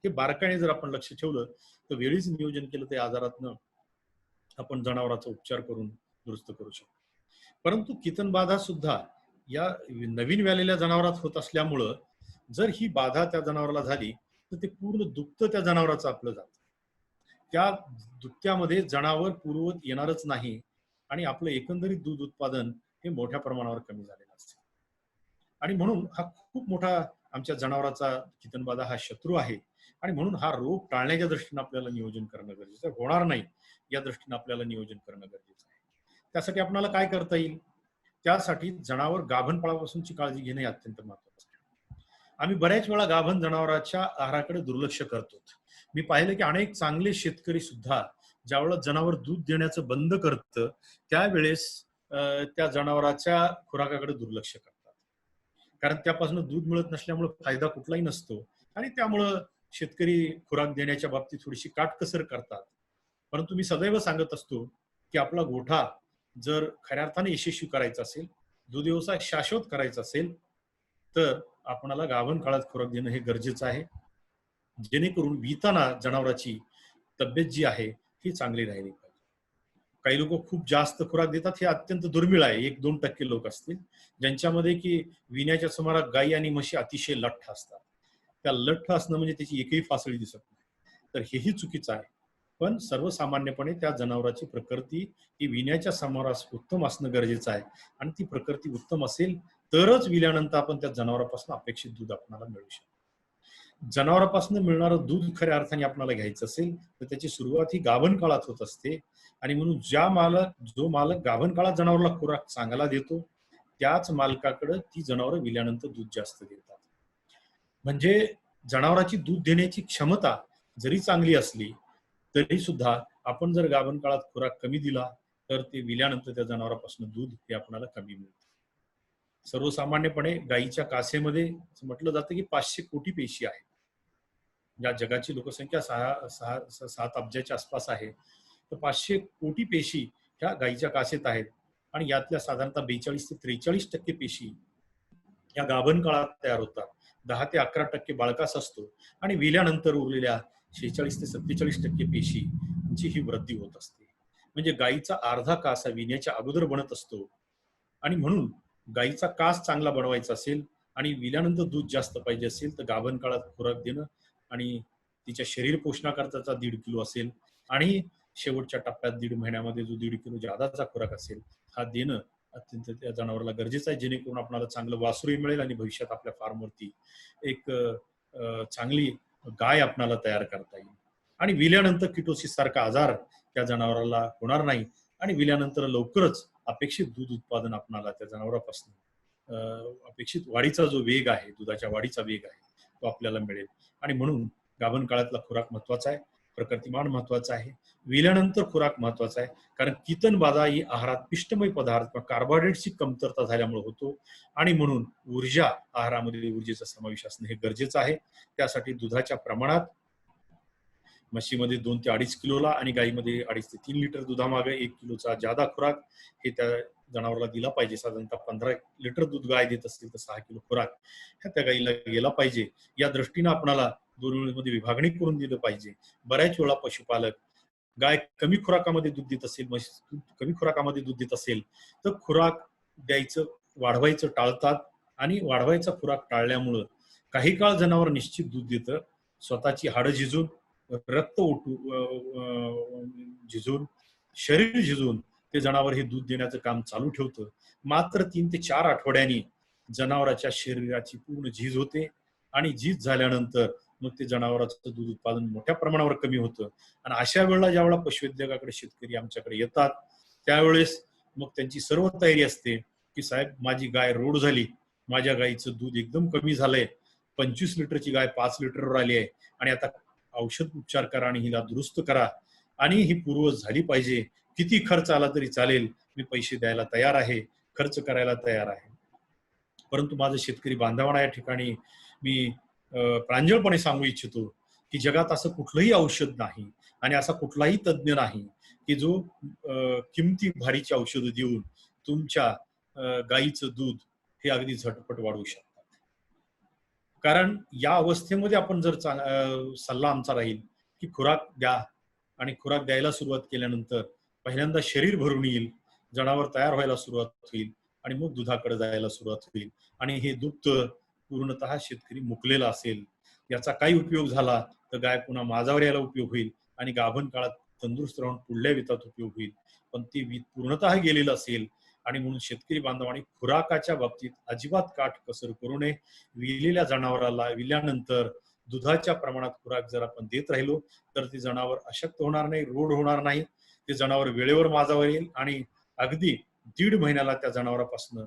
हे बारकाईने जर आपण लक्ष ठेवलं तर वेळीच नियोजन केलं तर या आजारातनं आपण जनावरांचा उपचार करून दुरुस्त करू शकतो. परंतु कितनबाधा सुद्धा या नवीन व्यालेल्या जनावरात होत असल्यामुळं जर ही बाधा त्या जनावराला झाली तर ते पूर्ण दुभतं त्या जनावराचं आपलं जातं. त्या दुभत्यामध्ये जनावर पूर्ववत येणारच नाही आणि आपलं एकंदरीत दूध उत्पादन हे मोठ्या प्रमाणावर कमी झालेलं असतं. आणि म्हणून हा खूप मोठा आमच्या जनावराचा कितनबाधा हा शत्रू आहे आणि म्हणून हा रोग टाळण्याच्या दृष्टीने आपल्याला नियोजन करणं गरजेचं आहे. होणार नाही या दृष्टीने आपल्याला नियोजन करणं गरजेचं आहे. त्यासाठी आपल्याला काय करता येईल? त्यासाठी जनावर गाभणपणापासूनची काळजी घेणे अत्यंत महत्त्वाचं आहे. आम्ही बऱ्याच वेळा गाभण जनावरांच्या आहाराकडे दुर्लक्ष करतो. मी पाहिलं की अनेक चांगले शेतकरी सुद्धा ज्यावेळेला जनावर दूध देण्याचं बंद करतं त्यावेळेस त्या जनावराच्या खुराकाकडे दुर्लक्ष करतात. कारण त्यापासून दूध मिळत नसल्यामुळे फायदा कुठलाही नसतो आणि त्यामुळं शेतकरी खुराक देण्याच्या बाबतीत थोडीशी काटकसर करतात. परंतु मी सदैव सांगत असतो की आपला गोठा जर खऱ्या अर्थाने यशस्वी करायचा असेल, दूध व्यवसाय शाश्वत करायचा असेल, तर आपणाला गाभण काळात खुराक देणं हे गरजेचं आहे, जेणेकरून विताना जनावराची तब्येत जी आहे ही चांगली राहिली पाहिजे. काही लोक खूप जास्त खुराक देतात, हे अत्यंत दुर्मिळ आहे. 1-2% लोक असतील ज्यांच्यामध्ये की विण्याच्या सुमारास गायी आणि म्हशी अतिशय लठ्ठ असतात. त्या लठ्ठ असणं म्हणजे त्याची एकही फासळी दिसत नाही, तर हेही चुकीचं आहे. पण सर्वसामान्यपणे त्या जनावराची प्रकृती ही विण्याच्या सुमारास उत्तम असणं गरजेचं आहे, आणि ती प्रकृती उत्तम असेल तरच विल्यानंतर आपण त्या जनावरापासून अपेक्षित दूध आपल्याला मिळू शकतो. जनावरापासून मिळणारं दूध खऱ्या अर्थाने आपल्याला घ्यायचं असेल तर त्याची सुरुवात ही गाभण काळात होत असते. आणि म्हणून जो मालक गाभण काळात जनावराला खुराक चांगला देतो, त्याच मालकाकडे ती जनावरं विल्यानंतर दूध जास्त देतात. म्हणजे जनावराची दूध देण्याची क्षमता जरी चांगली असली तरी सुद्धा आपण जर गाभण काळात खुराक कमी दिला तर ते विल्यानंतर त्या जनावरापासून दूध हे आपल्याला कमी मिळतं. सर्वसामान्यपणे गायीच्या कासेमध्ये म्हटलं जातं की 500 कोटी पेशी आहे. या जगाची लोकसंख्या 7 अब्जाच्या आसपास आहे, तर 500 कोटी पेशी ह्या गायीच्या कासेत आहेत. आणि यातल्या साधारणतः 42 ते 43% पेशी या गाभण काळात तयार होतात. 10 ते 11% बाळकास असतो, आणि विल्यानंतर उरलेल्या 46 ते 47% पेशींची ही वृद्धी होत असते. म्हणजे गायीचा अर्धा कास हा विण्याच्या अगोदर बनत असतो. आणि म्हणून गायीचा कास चांगला बनवायचा असेल आणि विल्यानंतर दूध जास्त पाहिजे असेल तर गाभण काळात खुराक देणं, आणि तिच्या शरीर पोषणाकरताचा 1.5 किलो असेल, आणि शेवटच्या टप्प्यात 1.5 महिन्यामध्ये जो 1.5 किलो जादाचा खुराक असेल हा देणं अत्यंत त्या जनावराला गरजेचं आहे, जेणेकरून आपल्याला चांगलं वासरूही मिळेल आणि भविष्यात आपल्या फार्मवरती एक चांगली गाय आपल्याला तयार करता येईल. आणि विल्यानंतर किटोसिस सारखा आजार त्या जनावराला होणार नाही, आणि विल्यानंतर लवकरच अपेक्षित दूध उत्पादन आपल्याला त्या जनावरापासून अपेक्षित वाढीचा जो वेग आहे, दुधाच्या वाढीचा वेग आहे, तो आपल्याला मिळेल. आणि म्हणून गाभण काळातला खुराक महत्वाचा आहे, प्रकृतिमान महत्वाचा आहे, विल्यानंतर खुराक महत्वाचा आहे. कारण कितन बाधा ही आहारात पिष्टमय पदार्थ कार्बोहायड्रेटची कमतरता झाल्यामुळे होतो, आणि म्हणून ऊर्जा आहारामध्ये ऊर्जेचा समावेश असणं हे गरजेचं आहे. त्यासाठी दुधाच्या प्रमाणात म्हशीमध्ये 2 ते 2.5 किलोला आणि गाईमध्ये 2.5 ते 3 लिटर दुधामागे 1 किलोचा जादा खुराक हे त्या जनावराला दिला पाहिजे. साधारणतः 15 लिटर दूध गाय देत असतील तर 6 किलो खुराक ह्या त्या गाईला गेला पाहिजे. या दृष्टीनं आपणाला 2 वेळेमध्ये विभागणी करून दिलं पाहिजे. बऱ्याच वेळा पशुपालक गाय कमी खुराकामध्ये दूध देत असेल, म्हैस कमी खुराकामध्ये दूध देत असेल तर खुराक द्यायचं वाढवायचं टाळतात, आणि वाढवायचा खुराक टाळल्यामुळं काही काळ जनावर निश्चित दूध देतं, स्वतःची हाडं झिजून, रक्त झिजून, शरीर झिजून ते जनावर हे दूध देण्याचं काम चालू ठेवतं. मात्र 3 ते 4 आठवड्यांनी जनावराच्या शरीराची पूर्ण झीज होते, आणि झीज झाल्यानंतर मग ते जनावराचं दूध उत्पादन मोठ्या प्रमाणावर कमी होतं. आणि अशा वेळेला ज्यावेळेला पशुवैद्यकाकडे शेतकरी आमच्याकडे येतात त्यावेळेस मग त्यांची सर्व तयारी असते की साहेब माझी गाय रोड झाली, माझ्या गायीचं दूध एकदम कमी झालंय, 25 लिटरची गाय 5 लिटरवर आली आहे, आणि आता औषध उपचार करा आणि हिला दुरुस्त करा, आणि ही पूर्वज झाली पाहिजे, किती खर्च आला तरी चालेल, मी पैसे द्यायला तयार आहे, खर्च करायला तयार आहे. परंतु माझं शेतकरी बांधवांना या ठिकाणी मी प्रांजळपणे सांगू इच्छितो की जगात असं कुठलंही औषध नाही आणि असा कुठलाही तज्ज्ञ नाही की जो किमती भारीची औषधं देऊन तुमच्या गाईचं दूध हे अगदी झटपट वाढवू शकतात. कारण या अवस्थेमध्ये आपण जर सल्ला आमचा राहील की खुराक द्या, आणि खुराक द्यायला सुरुवात केल्यानंतर पहिल्यांदा शरीर भरून येईल, जनावर तयार व्हायला सुरुवात होईल, आणि मग दुधाकडे जायला सुरुवात होईल, आणि हे दुग्ध पूर्णतः शेतकरी मुकलेला असेल. याचा काही उपयोग झाला तर गाय पुन्हा माझावर यायला उपयोग होईल, आणि गाभण काळात तंदुरुस्त राहून पुढल्या वितात उपयोग होईल. पण ते वीत पूर्णतः गेलेलं असेल, आणि म्हणून शेतकरी बांधवांनी खुराकाच्या बाबतीत अजिबात काट कसर करू नये. विलेल्या जनावराला विल्यानंतर दुधाच्या प्रमाणात खुराक जर आपण देत राहिलो तर ते जनावर अशक्त होणार नाही, रोड होणार नाही, ते जनावर वेळेवर माझावर येईल, आणि अगदी 1.5 महिन्याला त्या जनावरापासून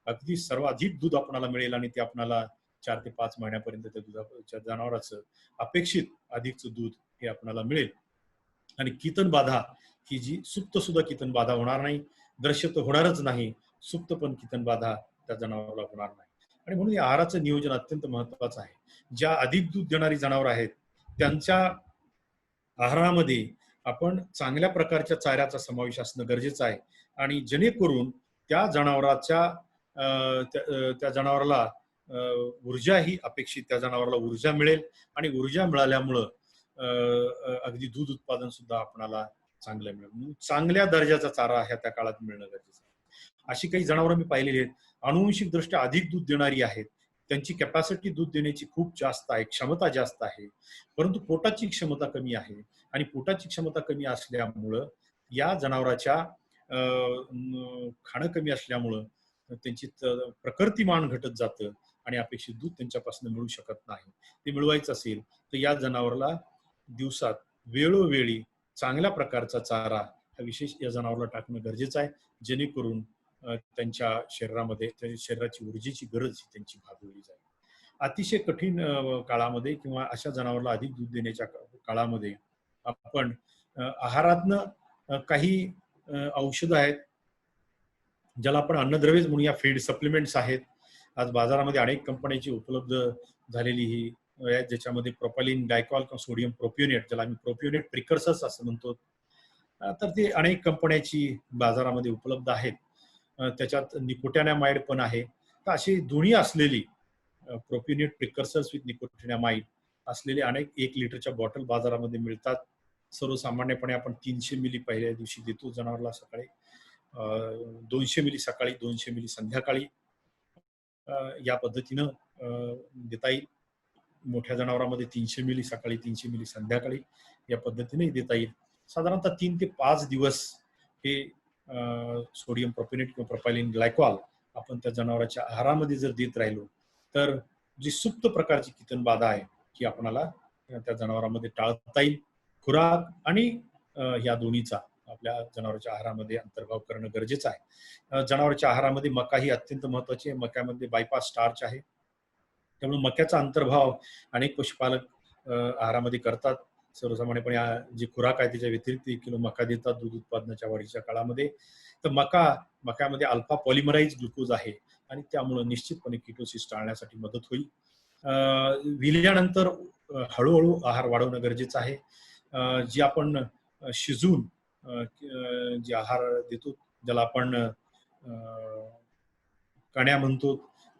अगदी सर्वाधिक दूध आपल्याला मिळेल, आणि ते आपल्याला 4 ते 5 महिन्यापर्यंत त्या दुधाच्या जनावराचं अपेक्षित अधिकचं दूध हे आपल्याला मिळेल. आणि कीतन बाधा ही जी सुप्त सुद्धा कीतन बाधा होणार नाही, दृश्य तर होणारच नाही, सुप्त पण कीतन बाधा त्या जनावराला होणार नाही. आणि म्हणून या आहाराचं नियोजन अत्यंत महत्वाचं आहे. ज्या अधिक दूध देणारी जनावर आहेत त्यांच्या आहारामध्ये आपण चांगल्या प्रकारच्या चाऱ्याचा समावेश असणं गरजेचं आहे आणि जेणेकरून त्या जनावराच्या त्या जनावराला ऊर्जा ही अपेक्षित, त्या जनावराला ऊर्जा मिळेल आणि ऊर्जा मिळाल्यामुळं अगदी दूध उत्पादन सुद्धा आपणाला चांगलं मिळेल. चांगल्या दर्जाचा चारा ह्या त्या काळात मिळणं गरजेचं आहे. अशी काही जनावरं मी पाहिलेली आहेत, अनुवंशिक दृष्ट्या अधिक दूध देणारी आहेत. त्यांची कॅपॅसिटी दूध देण्याची खूप जास्त आहे, क्षमता जास्त आहे, परंतु पोटाची क्षमता कमी आहे आणि पोटाची क्षमता कमी असल्यामुळं या जनावराच्या खाणं कमी असल्यामुळं त्यांची प्रकृतिमान घटत जातं आणि अपेक्षित दूध त्यांच्यापासून मिळू शकत नाही. ते मिळवायचं असेल तर या जनावराला दिवसात वेळोवेळी चांगल्या प्रकारचा चारा हा विशेष या जनावराला टाकणं गरजेचं आहे, जेणेकरून त्यांच्या शरीरामध्ये त्यांच्या शरीराची ऊर्जेची गरज त्यांची भागवली जाईल. अतिशय कठीण काळामध्ये किंवा अशा जनावराला अधिक दूध देण्याच्या काळामध्ये आपण आहारातनं काही औषधं आहेत, ज्याला आपण अन्नद्रव्यच म्हणूया, फीड सप्लिमेंट्स आहेत. आज बाजारामध्ये अनेक कंपन्यांची उपलब्ध झालेली ही आहेत, ज्याच्यामध्ये प्रोपालिन ग्लायकॉल किंवा सोडियम प्रोपियोनेट, ज्याला आम्ही प्रोपियोनेट प्रिकर्सर्स असं म्हणतो, तर ते अनेक कंपन्याची बाजारामध्ये उपलब्ध आहेत. त्याच्यात निकोटॅनामाइड पण आहे. तर अशी दोन्ही असलेली प्रोपियोनेट प्रिकर्सर्स विथ निकोटिनामाइड असलेले अनेक 1 लिटरच्या बॉटल बाजारामध्ये मिळतात. सर्वसामान्यपणे आपण 300 मिली पहिल्या दिवशी देतो जनावराला सकाळी, 200 मिली सकाळी, 200 मिली संध्याकाळी या पद्धतीनं देता येईल. मोठ्या जनावरांमध्ये 300 मिली सकाळी, 300 मिली संध्याकाळी या पद्धतीने देता येईल. साधारणतः 3 ते 5 दिवस हे सोडियम प्रोपियोनेट किंवा प्रोपाइलिन ग्लायकॉल आपण त्या जनावराच्या आहारामध्ये जर देत राहिलो तर जी सुप्त प्रकारची कितन बाधा आहे ही आपणाला त्या जनावरांमध्ये टाळता येईल. खुराक आणि या दोन्हीचा आपल्या जनावरांच्या आहारामध्ये अंतर्भाव करणं गरजेचं आहे. जनावरांच्या आहारामध्ये मका ही अत्यंत महत्वाची आहे. मक्यामध्ये बायपास स्टार्च आहे, त्यामुळे मक्याचा अंतर्भाव अनेक पशुपालक आहारामध्ये करतात. सर्वसामान्यपणे जी खुराक आहे त्याच्या व्यतिरिक्त 1 किलो मका देतात दूध उत्पादनाच्या वाढीच्या काळामध्ये. तर मक्यामध्ये अल्फा पॉलिमराइज ग्लुकोज आहे आणि त्यामुळे निश्चितपणे किटोसिस टाळण्यासाठी मदत होईल. विल्यानंतर हळूहळू आहार वाढवणं गरजेचं आहे. जी आपण शिजून जे आहार देतो, ज्याला आपण कण्या म्हणतो,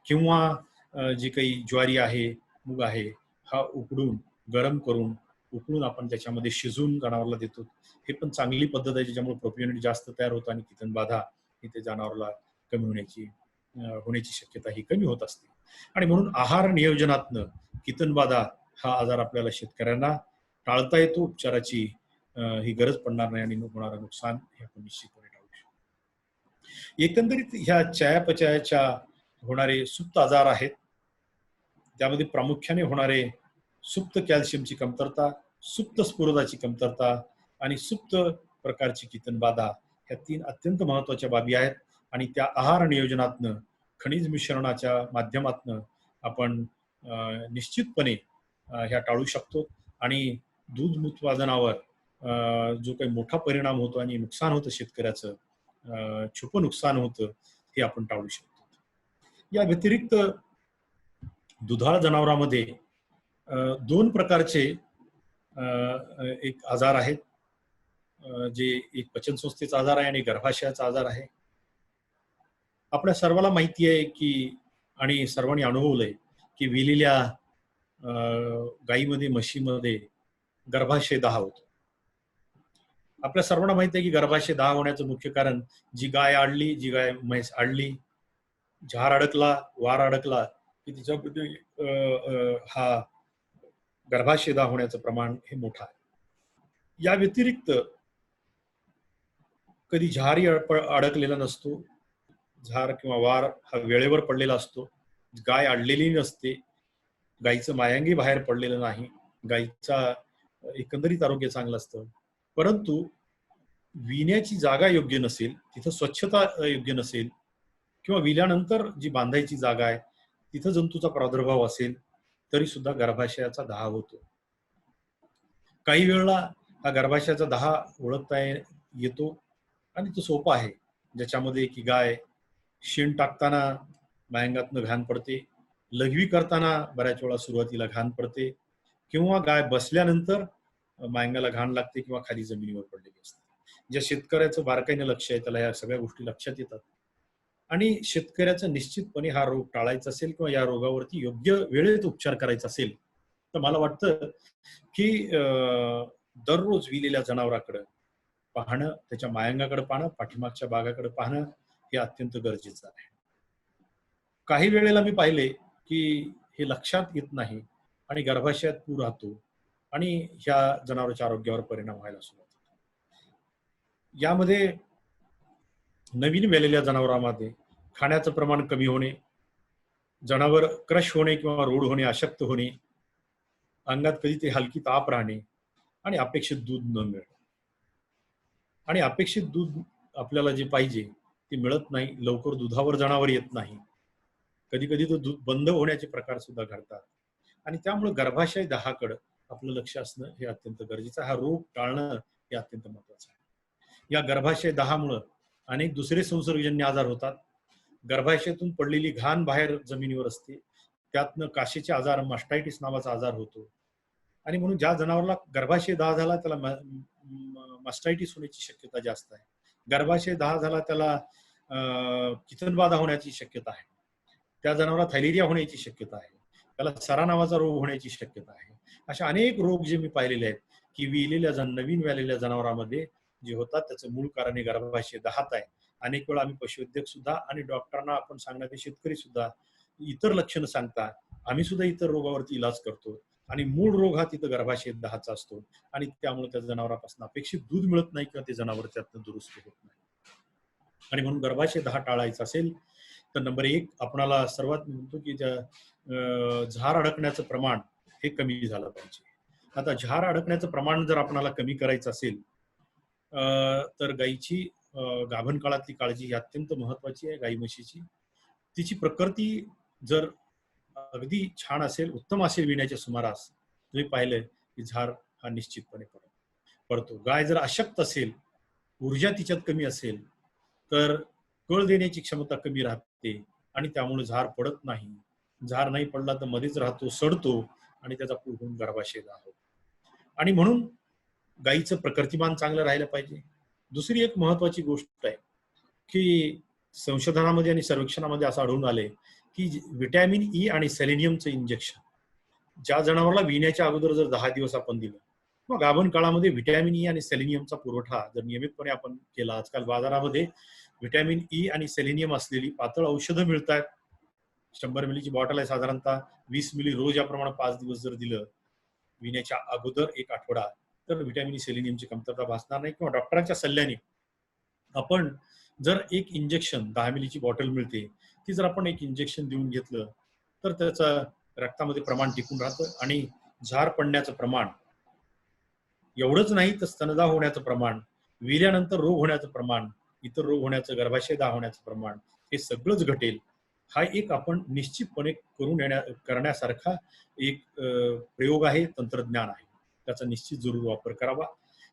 किंवा जी काही ज्वारी आहे, मूग आहे, हा उकडून गरम करून उकळून आपण त्याच्यामध्ये शिजून जनावराला देतो. हे पण चांगली पद्धत आहे, ज्याच्यामुळे प्रोपियोनेट जास्त तयार होतं आणि कितन बाधा ही त्या जनावराला कमी होण्याची शक्यता ही कमी होत असते. आणि म्हणून आहार नियोजनातनं कितन बाधा हा आजार आपल्याला शेतकऱ्यांना टाळता येतो. उपचाराची ही गरज पडणार नाही आणि होणारं नुकसान हे आपण निश्चितपणे टाळू शकतो. एकंदरीत ह्या चयापचयाच्या होणारे सुप्त आजार आहेत, त्यामध्ये प्रामुख्याने होणारे सुप्त कॅल्शियमची कमतरता, सुप्त स्फुरदाची कमतरता आणि सुप्त प्रकारची कितन बाधा, ह्या 3 अत्यंत महत्वाच्या बाबी आहेत आणि त्या आहार नियोजनातनं खनिज मिश्रणाच्या माध्यमातनं आपण निश्चितपणे ह्या टाळू शकतो आणि दूध उत्पादनावर जो काही मोठा परिणाम होतो आणि नुकसान होतं शेतकऱ्याचं, छुपं नुकसान होतं, हे आपण टाळू शकतो. या व्यतिरिक्त दुधाळ जनावरांमध्ये 2 प्रकारचे एक आजार आहेत, जे एक पचनसंस्थेचा आजार आहे आणि गर्भाशयाचा आजार आहे. आपल्या सर्वांना माहिती आहे की आणि सर्वांनी अनुभवलंय की विलेल्या गाईमध्ये, म्हशीमध्ये गर्भाशय दाह होतो. आपल्या सर्वांना माहिती आहे की गर्भाशय दाह होण्याचं मुख्य कारण, जी गाय म्हैस आडली, झार अडकला, वार अडकला की तिच्यामध्ये हा गर्भाशय दाह होण्याचं प्रमाण हे मोठं आहे. या व्यतिरिक्त कधी झारही अडकलेला नसतो, झार किंवा वार हा वेळेवर पडलेला असतो, गाय अडलेली नसते, गायीचं मायांगी बाहेर पडलेलं नाही, गायीचा एकंदरीत आरोग्य चांगलं असतं. परंतु विण्याची जागा योग्य नसेल, तिथं स्वच्छता योग्य नसेल किंवा विल्यानंतर जी बांधायची जागा आहे तिथं जंतूचा प्रादुर्भाव असेल तरी सुद्धा गर्भाशयाचा दाह होतो. काही वेळेला हा गर्भाशयाचा दाह ओळखता येतो आणि तो सोपा आहे, ज्याच्यामध्ये की गाय शेण टाकताना मयांगातनं घाण पडते, लघवी करताना बऱ्याच वेळा सुरुवातीला घाण पडते, किंवा गाय बसल्यानंतर मायंगाला घाण लागते किंवा खाली जमिनीवर पडलेली असते. ज्या शेतकऱ्याचं बारकाईने लक्ष आहे त्याला या सगळ्या गोष्टी लक्षात येतात आणि शेतकऱ्याचा निश्चितपणे हा रोग टाळायचा असेल किंवा या रोगावरती योग्य वेळेत उपचार करायचा असेल तर मला वाटतं की दररोज विलेल्या जनावराकडे पाहणं, त्याच्या मायंगाकडे पाहणं, पाठीमागच्या बागाकडे पाहणं हे अत्यंत गरजेचं आहे. काही वेळेला मी पाहिले की हे लक्षात येत नाही आणि गर्भाशयात पू राहतो आणि ह्या जनावरांच्या आरोग्यावर परिणाम व्हायला सुरुवात होतो. यामध्ये नवीन वेलेल्या जनावरांमध्ये खाण्याचं प्रमाण कमी होणे, जनावर क्रश होणे किंवा रोड होणे, अशक्त होणे, अंगात कधी ते हलकी ताप राहणे आणि अपेक्षित दूध न मिळणे. आणि अपेक्षित दूध आपल्याला जे पाहिजे ते मिळत नाही, लवकर दुधावर जनावर येत नाही. कधी कधी तो दूध बंद होण्याचे प्रकार सुद्धा घडतात आणि त्यामुळे गर्भाशय दाहाकडे आपलं लक्ष असणं हे अत्यंत गरजेचं आहे. हा रोग टाळणं हे अत्यंत महत्वाचं आहे. या गर्भाशय दाहामुळे अनेक दुसरे संसर्गजन्य आजार होतात. गर्भाशयातून पडलेली घाण बाहेर जमिनीवर असते, त्यातनं काशीचे आजार, मास्टायटिस नावाचा आजार होतो आणि म्हणून ज्या जनावराला गर्भाशय दाह झाला त्याला मास्टायटिस होण्याची शक्यता जास्त आहे. गर्भाशय दाह झाला त्याला किचनबाधा होण्याची शक्यता आहे. त्या जनावराला थॅलेरिया होण्याची शक्यता आहे, त्याला सरा नावाचा रोग होण्याची शक्यता आहे. अशा अनेक रोग जे मी पाहिलेले आहेत की नवीन व्यालेल्या जनावरांमध्ये जे होतात त्याचं मूळ कारण हे गर्भाशय दाहात आहे. अनेक वेळा आम्ही पशुवैद्यक सुद्धा आणि डॉक्टरांना आपण सांगणारे शेतकरी सुद्धा इतर लक्षणं सांगतात, आम्ही सुद्धा इतर रोगावरती इलाज करतो आणि मूळ रोग हा तिथं गर्भाशय दाहाचा असतो आणि त्यामुळे त्या जनावरांपासून अपेक्षित दूध मिळत नाही किंवा ते जनावर त्यातनं दुरुस्त होत नाही. आणि म्हणून गर्भाशय दाह टाळायचा असेल तर नंबर 1 आपणाला सर्वात म्हणतो की झार अडकण्याचं प्रमाण हे कमी झालं पाहिजे. आता झार अडकण्याचं प्रमाण जर आपणाला कमी करायचं असेल तर गायीची गाभण काळातली काळजी ही अत्यंत महत्वाची आहे. गाई म्हशीची तिची प्रकृती जर अगदी छान असेल, उत्तम असेल विण्याच्या सुमारास, तुम्ही पाहिलं की झार हा निश्चितपणे पडतो. गाय जर अशक्त असेल, ऊर्जा तिच्यात कमी असेल तर कळ देण्याची क्षमता कमी राहते आणि त्यामुळे झार पडत नाही. झार नाही पडला तर मध्येच राहतो, सडतो आणि त्याचा पूर्ण गर्भाशय होतो. आणि म्हणून गायीचं प्रकृतिमान चांगलं राहिलं पाहिजे. दुसरी एक महत्वाची गोष्ट आहे की संशोधनामध्ये आणि सर्वेक्षणामध्ये असं आढळून आले की व्हिटॅमिन ई आणि सेलेनियमचं इंजेक्शन ज्या जनावराला विण्याच्या अगोदर जर 10 दिवस आपण दिलं किंवा गाभण काळामध्ये व्हिटॅमिन ई आणि सेलेनियमचा पुरवठा जर नियमितपणे आपण केला, आजकाल बाजारामध्ये व्हिटॅमिन ई आणि सेलेनियम असलेली पातळ औषधं मिळतात. 100 मिलीची बॉटल आहे, साधारणतः 20 मिली रोज याप्रमाणे 5 दिवस जर दिलं विण्याच्या अगोदर 1 आठवडा तर व्हिटॅमिन ई सेलेनियमची कमतरता भासणार नाही. किंवा डॉक्टरांच्या सल्ल्याने आपण जर एक इंजेक्शन 10 मिलीची बॉटल मिळते ती जर आपण एक इंजेक्शन देऊन घेतलं तर त्याचं रक्तामध्ये प्रमाण टिकून राहतं आणि झार पडण्याचं प्रमाण एवढंच नाही तर स्तनदा होण्याचं प्रमाण, विर्यानंतर रोग होण्याचं प्रमाण, इतर रोग होण्याचं, गर्भाशय दाह होण्याचं प्रमाण हे सगळंच घटेल. हा एक आपण निश्चितपणे करण्यासारखा एक प्रयोग आहे, तंत्रज्ञान आहे. त्याचा निश्चित जरूर वापर करावा.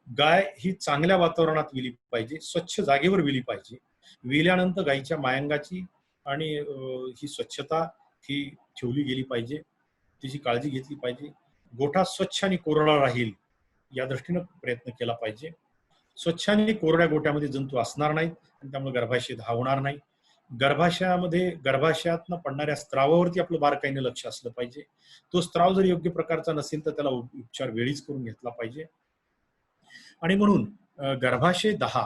गाय ही चांगल्या वातावरणात विली पाहिजे, स्वच्छ जागेवर विली पाहिजे. विल्यानंतर गायीच्या मायंगाची आणि ही स्वच्छता ही ठेवली गेली पाहिजे, तिची काळजी घेतली पाहिजे. गोठा स्वच्छ आणि कोरडा राहील या दृष्टीनं प्रयत्न केला पाहिजे. स्वच्छ आणि कोरड्या गोट्यामध्ये जंतू असणार नाहीत आणि त्यामुळे गर्भाशय दाह होणार नाही. गर्भाशयातनं पडणाऱ्या स्त्रावावरती आपलं बारकाईने लक्ष असलं पाहिजे. तो स्त्राव जर योग्य प्रकारचा नसेल तर त्याला उपचार वेळीच करून घेतला पाहिजे. आणि म्हणून गर्भाशय दाह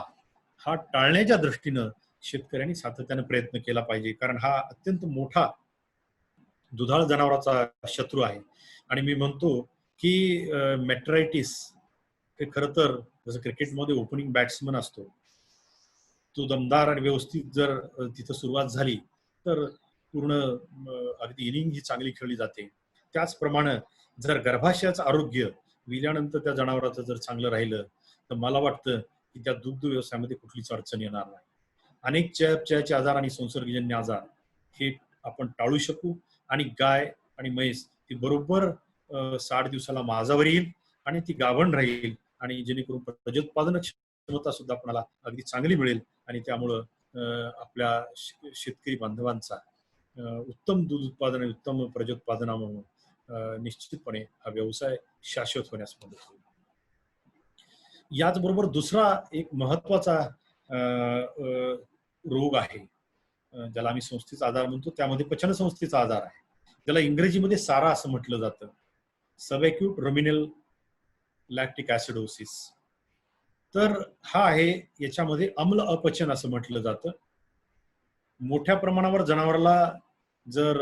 हा टाळण्याच्या दृष्टीनं शेतकऱ्यांनी सातत्याने प्रयत्न केला पाहिजे, कारण हा अत्यंत मोठा दुधाळ जनावराचा शत्रू आहे. आणि मी म्हणतो की मेट्रायटिस हे खरं तर जसं क्रिकेटमध्ये ओपनिंग बॅट्समन असतो, तो दमदार आणि व्यवस्थित जर तिथं सुरुवात झाली तर पूर्ण अगदी इनिंग ही चांगली खेळली जाते. त्याचप्रमाणे जर गर्भाशयाचं आरोग्य विल्यानंतर त्या जनावराचं जर चांगलं राहिलं तर मला वाटतं की त्या दुग्ध व्यवसायामध्ये कुठलीच अडचण येणार नाही. अनेक चयापचयाचे आजार आणि संसर्गजन्य आजार हे आपण टाळू शकू आणि गाय आणि म्हैस ती बरोबर 60 दिवसाला माझावर येईल आणि ती गाभण राहील आणि जेणेकरून प्रजोत्पादन क्षमता सुद्धा आपल्याला अगदी चांगली मिळेल आणि त्यामुळं आपल्या शेतकरी बांधवांचा उत्तम दूध उत्पादन, उत्तम प्रजोत्पादनामुळे निश्चितपणे हा व्यवसाय शाश्वत होण्यास मदत होईल. याचबरोबर दुसरा एक महत्वाचा रोग आहे, ज्याला आम्ही संस्थेचा आजार म्हणतो, त्यामध्ये पचनसंस्थेचा आजार आहे, ज्याला इंग्रजीमध्ये सारा असं म्हटलं जातं, सबएक्यूट रुमिनल लॅक्टिक ऍसिडोसिस. तर हा आहे, याच्यामध्ये अम्ल अपचन असं म्हटलं जातं. मोठ्या प्रमाणावर जनावराला जर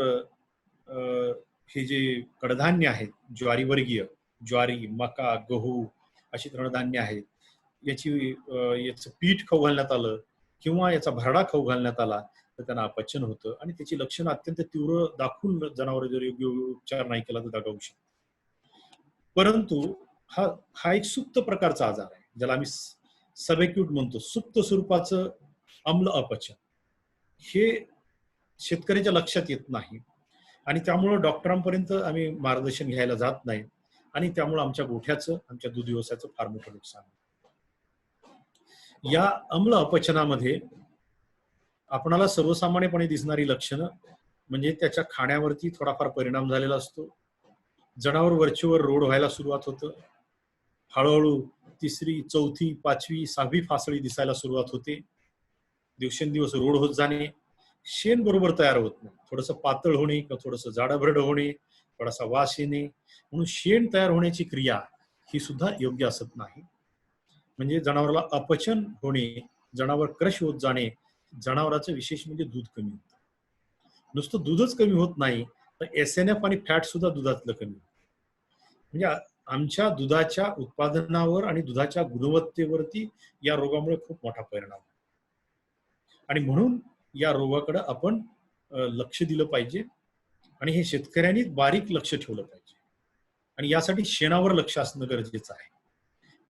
हे जे कडधान्य आहेत, ज्वारी वर्गीय, ज्वारी, मका, गहू अशी तृणधान्य आहेत, याचं पीठ खाऊ घालण्यात आलं किंवा याचा भरडा खाऊ घालण्यात आला तर त्यांना अपचन होतं आणि त्याची लक्षणं अत्यंत तीव्र दाखवून जनावर जर योग्य उपचार नाही केला तर दगावू शकतो. परंतु हा हा एक सुप्त प्रकारचा आजार आहे, ज्याला आम्ही सबएक्यूट म्हणतो, सुप्त स्वरूपाचं अम्ल अपचन. हे शेतकऱ्याच्या लक्षात येत नाही आणि त्यामुळे डॉक्टरांपर्यंत आम्ही मार्गदर्शन घ्यायला जात नाही आणि त्यामुळे आमच्या गोठ्याचं, आमच्या दूध व्यवसायाचं फार मोठं नुकसान. या अम्ल अपचनामध्ये आपणाला सर्वसामान्यपणे दिसणारी लक्षणं म्हणजे त्याच्या खाण्यावरती थोडाफार परिणाम झालेला असतो, जनावर वरचेवर रोड व्हायला सुरुवात होतं, हळूहळू तिसरी, चौथी, पाचवी, सहावी फासळी दिसायला सुरुवात होते, दिवसेंदिवस रोड होत जाणे, शेण बरोबर तयार होत नाही, थोडंसं पातळ होणे किंवा थोडंसं जाडभरड होणे, थोडासा वास येणे, म्हणून शेण तयार होण्याची क्रिया ही सुद्धा योग्य असत नाही. म्हणजे जनावराला अपचन होणे, जनावर क्रश होत जाणे, जनावराचं विशेष म्हणजे दूध कमी होतं. नुसतं दूधच कमी होत नाही तर SNF आणि फॅट सुद्धा दुधातलं कमी होतं. म्हणजे आमच्या दुधाच्या उत्पादनावर आणि दुधाच्या गुणवत्तेवरती या रोगामुळे खूप मोठा परिणाम आहे आणि म्हणून या रोगाकडे आपण लक्ष दिलं पाहिजे आणि हे शेतकऱ्यांनी बारीक लक्ष ठेवलं पाहिजे आणि यासाठी शेणावर लक्ष असणं गरजेचं आहे.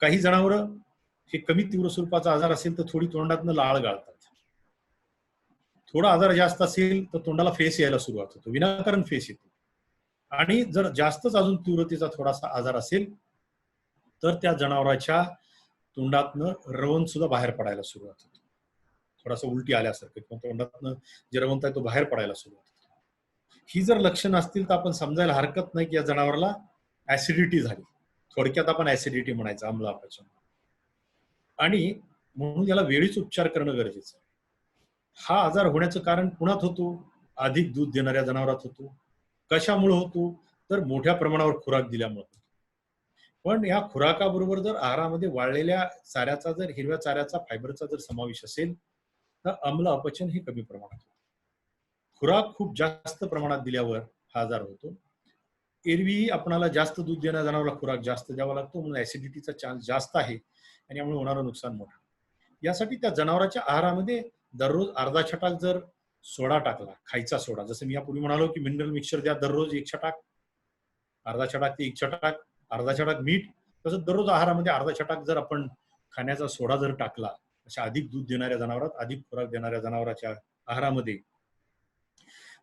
काही जनावर हे कमी तीव्र स्वरूपाचा आजार असेल तर थोडी तोंडातनं लाळ गाळतात, थोडा आजार जास्त असेल तर तोंडाला फेस यायला सुरुवात होतो, विनाकारण फेस येतो आणि जर जास्तच अजून तीव्रतेचा थोडासा आजार असेल तर त्या जनावराच्या तोंडातनं रवण सुद्धा बाहेर पडायला सुरुवात होतो, थोडासा उलटी आल्यासारखं किंवा तोंडातनं जे रवंत आहे तो बाहेर पडायला सुरुवात होतो. ही जर लक्षणं असतील तर आपण समजायला हरकत नाही की या जनावराला ऍसिडिटी झाली, थोडक्यात आपण ऍसिडिटी म्हणायचं, अम्ल अपचन. आणि म्हणून याला वेळीच उपचार करणं गरजेचं आहे. हा आजार होण्याचं कारण कुणात होतो? अधिक दूध देणाऱ्या जनावरात होतो. कशामुळे होतो? तर मोठ्या प्रमाणावर खुराक दिल्यामुळे. पण या खुराकाबरोबर जर आहारामध्ये वाळलेल्या चाऱ्याचा, जर हिरव्या चाऱ्याचा, फायबरचा जर समावेश असेल तर अम्ल अपचन हे कमी प्रमाणात होतं. खुराक खूप जास्त प्रमाणात दिल्यावर हा आजार होतो. एरवी आपणाला जास्त दूध देणाऱ्या जनावराला खुराक जास्त द्यावा लागतो, म्हणून ऍसिडिटीचा चान्स जास्त आहे आणि यामुळे होणारं नुकसान मोठं. यासाठी त्या जनावराच्या आहारामध्ये दररोज अर्धा छटाक जर सोडा टाकला, खायचा सोडा, जसं मी यापूर्वी म्हणालो की मिनरल मिक्सचर द्या दररोज 1 छटाक, अर्धा छटाक ते 1 छटाक, अर्धा छटाक मीठ, तसं दररोज आहारामध्ये अर्धा छटाक जर आपण खाण्याचा सोडा जर टाकला, अशा अधिक दूध देणाऱ्या जनावरात, अधिक खुराक देणाऱ्या जनावराच्या आहारामध्ये,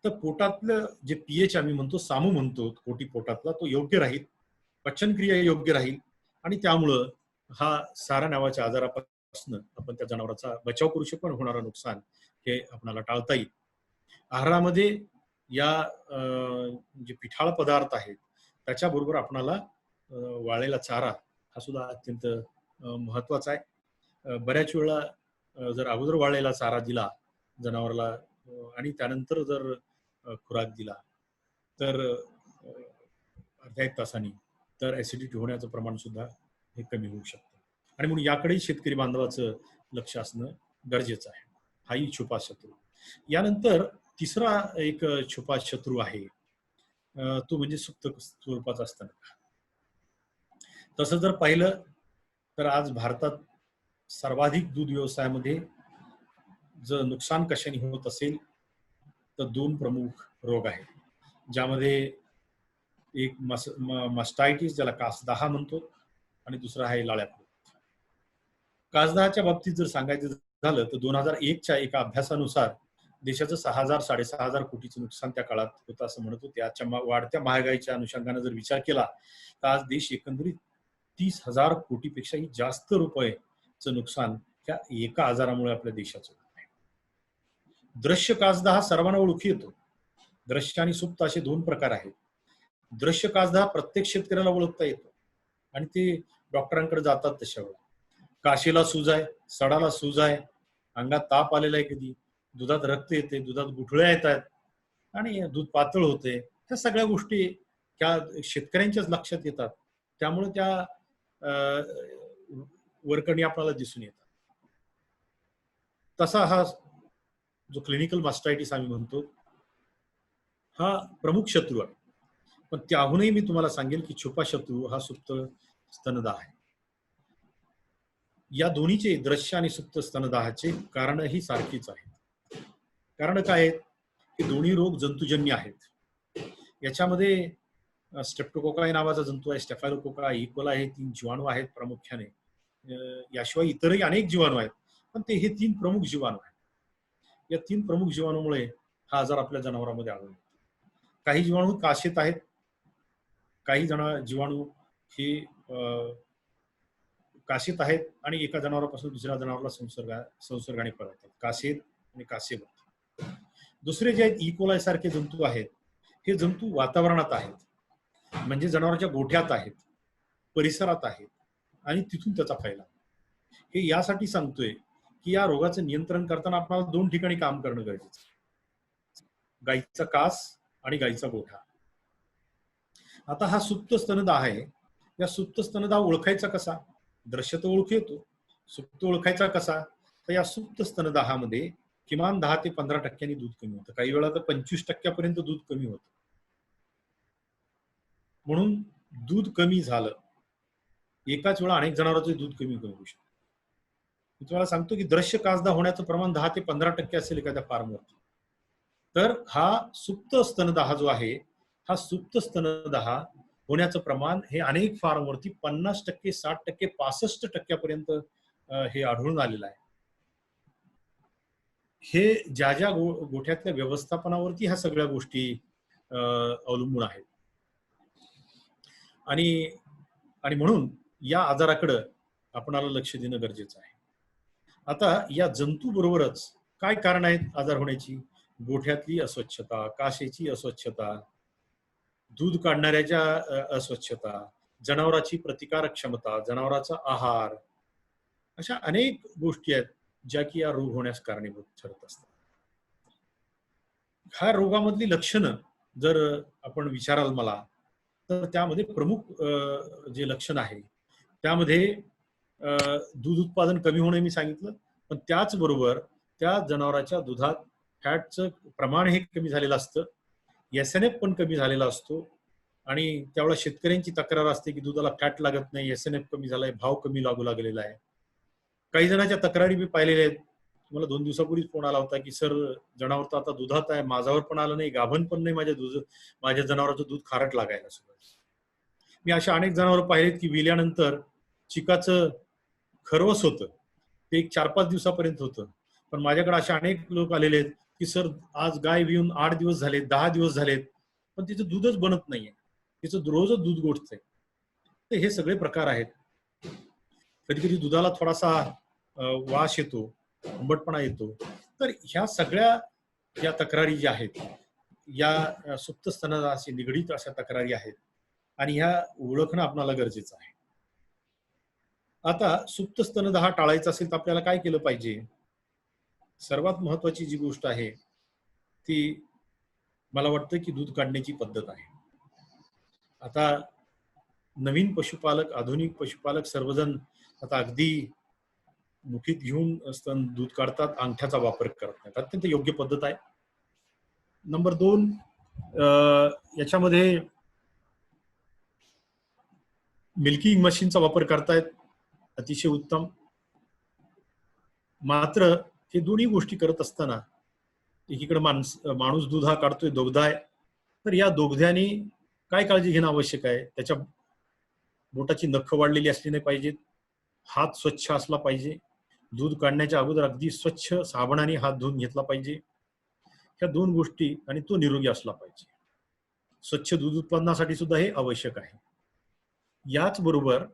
तर पोटातलं जे पीएच आम्ही म्हणतो, सामू म्हणतो पोटी पोटातला, तो योग्य राहील, पचनक्रिया योग्य राहील आणि त्यामुळं हा सारा नावाच्या आजारापासून आपण त्या जनावराचा बचाव करू शकतो आणि होणारं नुकसान हे आपल्याला टाळता येईल. आहारामध्ये या जे पिठाळ पदार्थ आहेत त्याच्याबरोबर आपणाला वाळलेला चारा हा सुद्धा अत्यंत महत्वाचा आहे. बऱ्याच वेळा जर अगोदर वाळलेला चारा दिला जनावराला आणि त्यानंतर जर खुराक दिला तर अर्ध्या एक तासांनी तर ऍसिडिटी होण्याचं प्रमाण सुद्धा हे कमी होऊ शकतं आणि म्हणून याकडेही शेतकरी बांधवाचं लक्ष असणं गरजेचं आहे. हाही छुपा शत्रू. यानंतर तिसरा एक छुपा शत्रू आहे, तो म्हणजे सुप्त स्वरूपाचा असताना. तसं जर पाहिलं तर आज भारतात सर्वाधिक दूध व्यवसायामध्ये जर नुकसान कशाने होत असेल तर 2 प्रमुख रोग आहेत, ज्यामध्ये एक मस्टायटिस, ज्याला कासदाहा म्हणतो, आणि दुसरा आहे लाळ्या. कासदाहाच्या बाबतीत जर सांगायचं झालं तर 2001च्या एका अभ्यासानुसार देशाचं 6,000-6,500 कोटीचं नुकसान त्या काळात होतं असं म्हणत होते. आजच्या वाढत्या महागाईच्या अनुषंगाने जर विचार केला तर आज देश एकंदरीत 30,000 कोटीपेक्षाही जास्त रुपयेचं नुकसान त्या एका आजारामुळे आपल्या देशाचं होत आहे. दृश्य कासदाहा सर्वांना ओळखू येतो. दृश्य आणि सुप्त असे 2 प्रकार आहेत. दृश्य कासदाहा प्रत्येक शेतकऱ्याला ओळखता येतो आणि ते डॉक्टरांकडे जातात तशा वेळेला. काशीला सूज आहे, सडाला सूज आहे, अंगात ताप आलेला आहे, कधी दुधात रक्त येते, दुधात गुठळ्या येत आहेत आणि दूध पातळ होते. ह्या सगळ्या गोष्टी त्या शेतकऱ्यांच्याच लक्षात येतात. त्यामुळे त्या वरकणी आपल्याला दिसून येतात. तसा हा जो क्लिनिकल मास्टायटिस आम्ही म्हणतो, हा प्रमुख शत्रू आहे. पण त्याहूनही मी तुम्हाला सांगेल की छुपा शत्रू हा सुप्त स्तनदा आहे. या दोन्हीचे, दृश्य आणि सुप्त स्तनदाहाचे कारणही सारखीच आहे. कारण काय आहेत की दोन्ही रोग जंतुजन्य आहेत. याच्यामध्ये स्ट्रेप्टोकोकाय नावाचा जंतू आहे, स्टेफायलोकोकाय, इकोला, हे 3 जीवाणू आहेत प्रामुख्याने. याशिवाय इतरही अनेक जीवाणू आहेत, पण ते हे 3 प्रमुख जीवाणू आहेत. या 3 प्रमुख जीवाणूमुळे हा आजार आपल्या जनावरांमध्ये आढळून येतो. काही जीवाणू काशीत आहेत, काही जीवाणू हे काशीत आहेत आणि एका जनावरापासून दुसऱ्या जनावराला संसर्गाने पळतात, काशीत आणि कासेवर. दुसरे जे आहेत इकोलाय सारखे जंतू आहेत, हे जंतू वातावरणात आहेत, म्हणजे जनावरांच्या गोठ्यात आहेत, परिसरात आहेत आणि तिथून त्याचा फैलाव. हे यासाठी सांगतोय की या रोगाचं नियंत्रण करताना आपल्याला 2 ठिकाणी काम करणं गरजेचं आहे, गाईचा कास आणि गाईचा गोठा. आता हा सुप्त स्तनदाह आहे. या सुप्त स्तनदाह ओळखायचा कसा? दृश्य तर ओळखू येतो, सुप्त ओळखायचा कसा? तर या सुप्त स्तनदाहामध्ये किमान 10 ते 15% दूध कमी होतं, काही वेळा तर 25% दूध कमी होतं. म्हणून दूध कमी झालं, एकाच वेळा अनेक जनावरांचं दूध कमी होऊ शकतं. मी तुम्हाला सांगतो की दृश्य कासदाह होण्याचं प्रमाण 10 ते 15% असेल एखाद्या फार्मवरती. तर हा सुप्त स्तनदाह जो आहे, हा सुप्त स्तनदाह होण्याचं प्रमाण हे अनेक फार्मवरती 50%, 60%, 65% हे आढळून आलेलं आहे. हे ज्या ज्या गोठ्यातल्या व्यवस्थापनावरती ह्या सगळ्या गोष्टी अवलंबून आहेत. आणि म्हणून या आजाराकडे आपणाला लक्ष देणं गरजेचं आहे. आता या जंतू बरोबरच काय कारण आहेत आजार होण्याची? गोठ्यातली अस्वच्छता, काशेची अस्वच्छता, दूध काढणाऱ्याच्या अस्वच्छता, जनावराची प्रतिकारक क्षमता, जनावराचा आहार, अशा अनेक गोष्टी आहेत ज्या की या रोग होण्यास कारणीभूत ठरत असतात. ह्या रोगामधली लक्षणं जर आपण विचाराल मला, तर त्यामध्ये प्रमुख जे लक्षण आहे त्यामध्ये दूध उत्पादन कमी होणे मी सांगितलं, पण त्याचबरोबर त्या जनावराच्या दुधात फॅटचं प्रमाण हे कमी झालेलं असतं, एसएनएफ पण कमी झालेला असतो आणि त्यावेळेला शेतकऱ्यांची तक्रार असते की दुधाला फॅट लागत नाही, एसएनएफ कमी झालाय, भाव कमी लागू लागलेला आहे. काही जणांच्या तक्रारी मी पाहिलेल्या आहेत. मला 2 दिवसापूर्वीच फोन आला होता की सर, जनावर तर आता दुधात आहे, माझ्यावर पण आलं नाही, गाभण पण नाही, माझ्या जनावराचं दूध खारट लागायला सुरू. मी अशा अनेक जनावर पाहिलेत की विल्यानंतर चिकाचं खरवस होतं, ते 4-5 दिवसापर्यंत होतं. पण माझ्याकडे अशा अनेक लोक आलेले आहेत की सर, आज गाय विऊन 8 दिवस झाले, 10 दिवस झालेत, पण तिचं दूधच बनत नाहीये, तिचं रोजच दूध गोठतंय. तर हे सगळे प्रकार आहेत. कधी कधी दुधाला थोडासा वास येतो, आंबटपणा येतो. तर ह्या सगळ्या या तक्रारी ज्या आहेत, या सुप्त स्तनदाहाशी निगडीत अशा तक्रारी आहेत आणि ह्या ओळखणं आपल्याला गरजेचं आहे. आता सुप्त स्तनदाह टाळायचा असेल तर आपल्याला काय केलं पाहिजे? सर्वात महत्वाची जी गोष्ट आहे ती मला वाटतं की दूध काढण्याची पद्धत आहे. आता नवीन पशुपालक, आधुनिक पशुपालक सर्वजण आता अगदी मुठीत घेऊन स्तन दूध काढतात, अंगठ्याचा वापर करत नाहीत. अत्यंत योग्य पद्धत आहे. नंबर 2, याच्यामध्ये मिल्किंग मशीनचा वापर करतायत, अतिशय उत्तम. मात्र हे दोन्ही गोष्टी करत असताना एकीकडे माणूस दूध हा काढतोय, दोग्धा आहे, तर या दोग्ध्याने काय काळजी घेणं आवश्यक आहे? त्याच्या बोटाची नख वाढलेली असली नाही पाहिजेत, हात स्वच्छ असला पाहिजे, दूध काढण्याच्या अगोदर अगदी स्वच्छ साबणाने हात धुवून घेतला पाहिजे. ह्या 2 गोष्टी, आणि तो निरोगी असला पाहिजे. स्वच्छ दूध उत्पादनासाठी सुद्धा हे आवश्यक आहे. याच बरोबर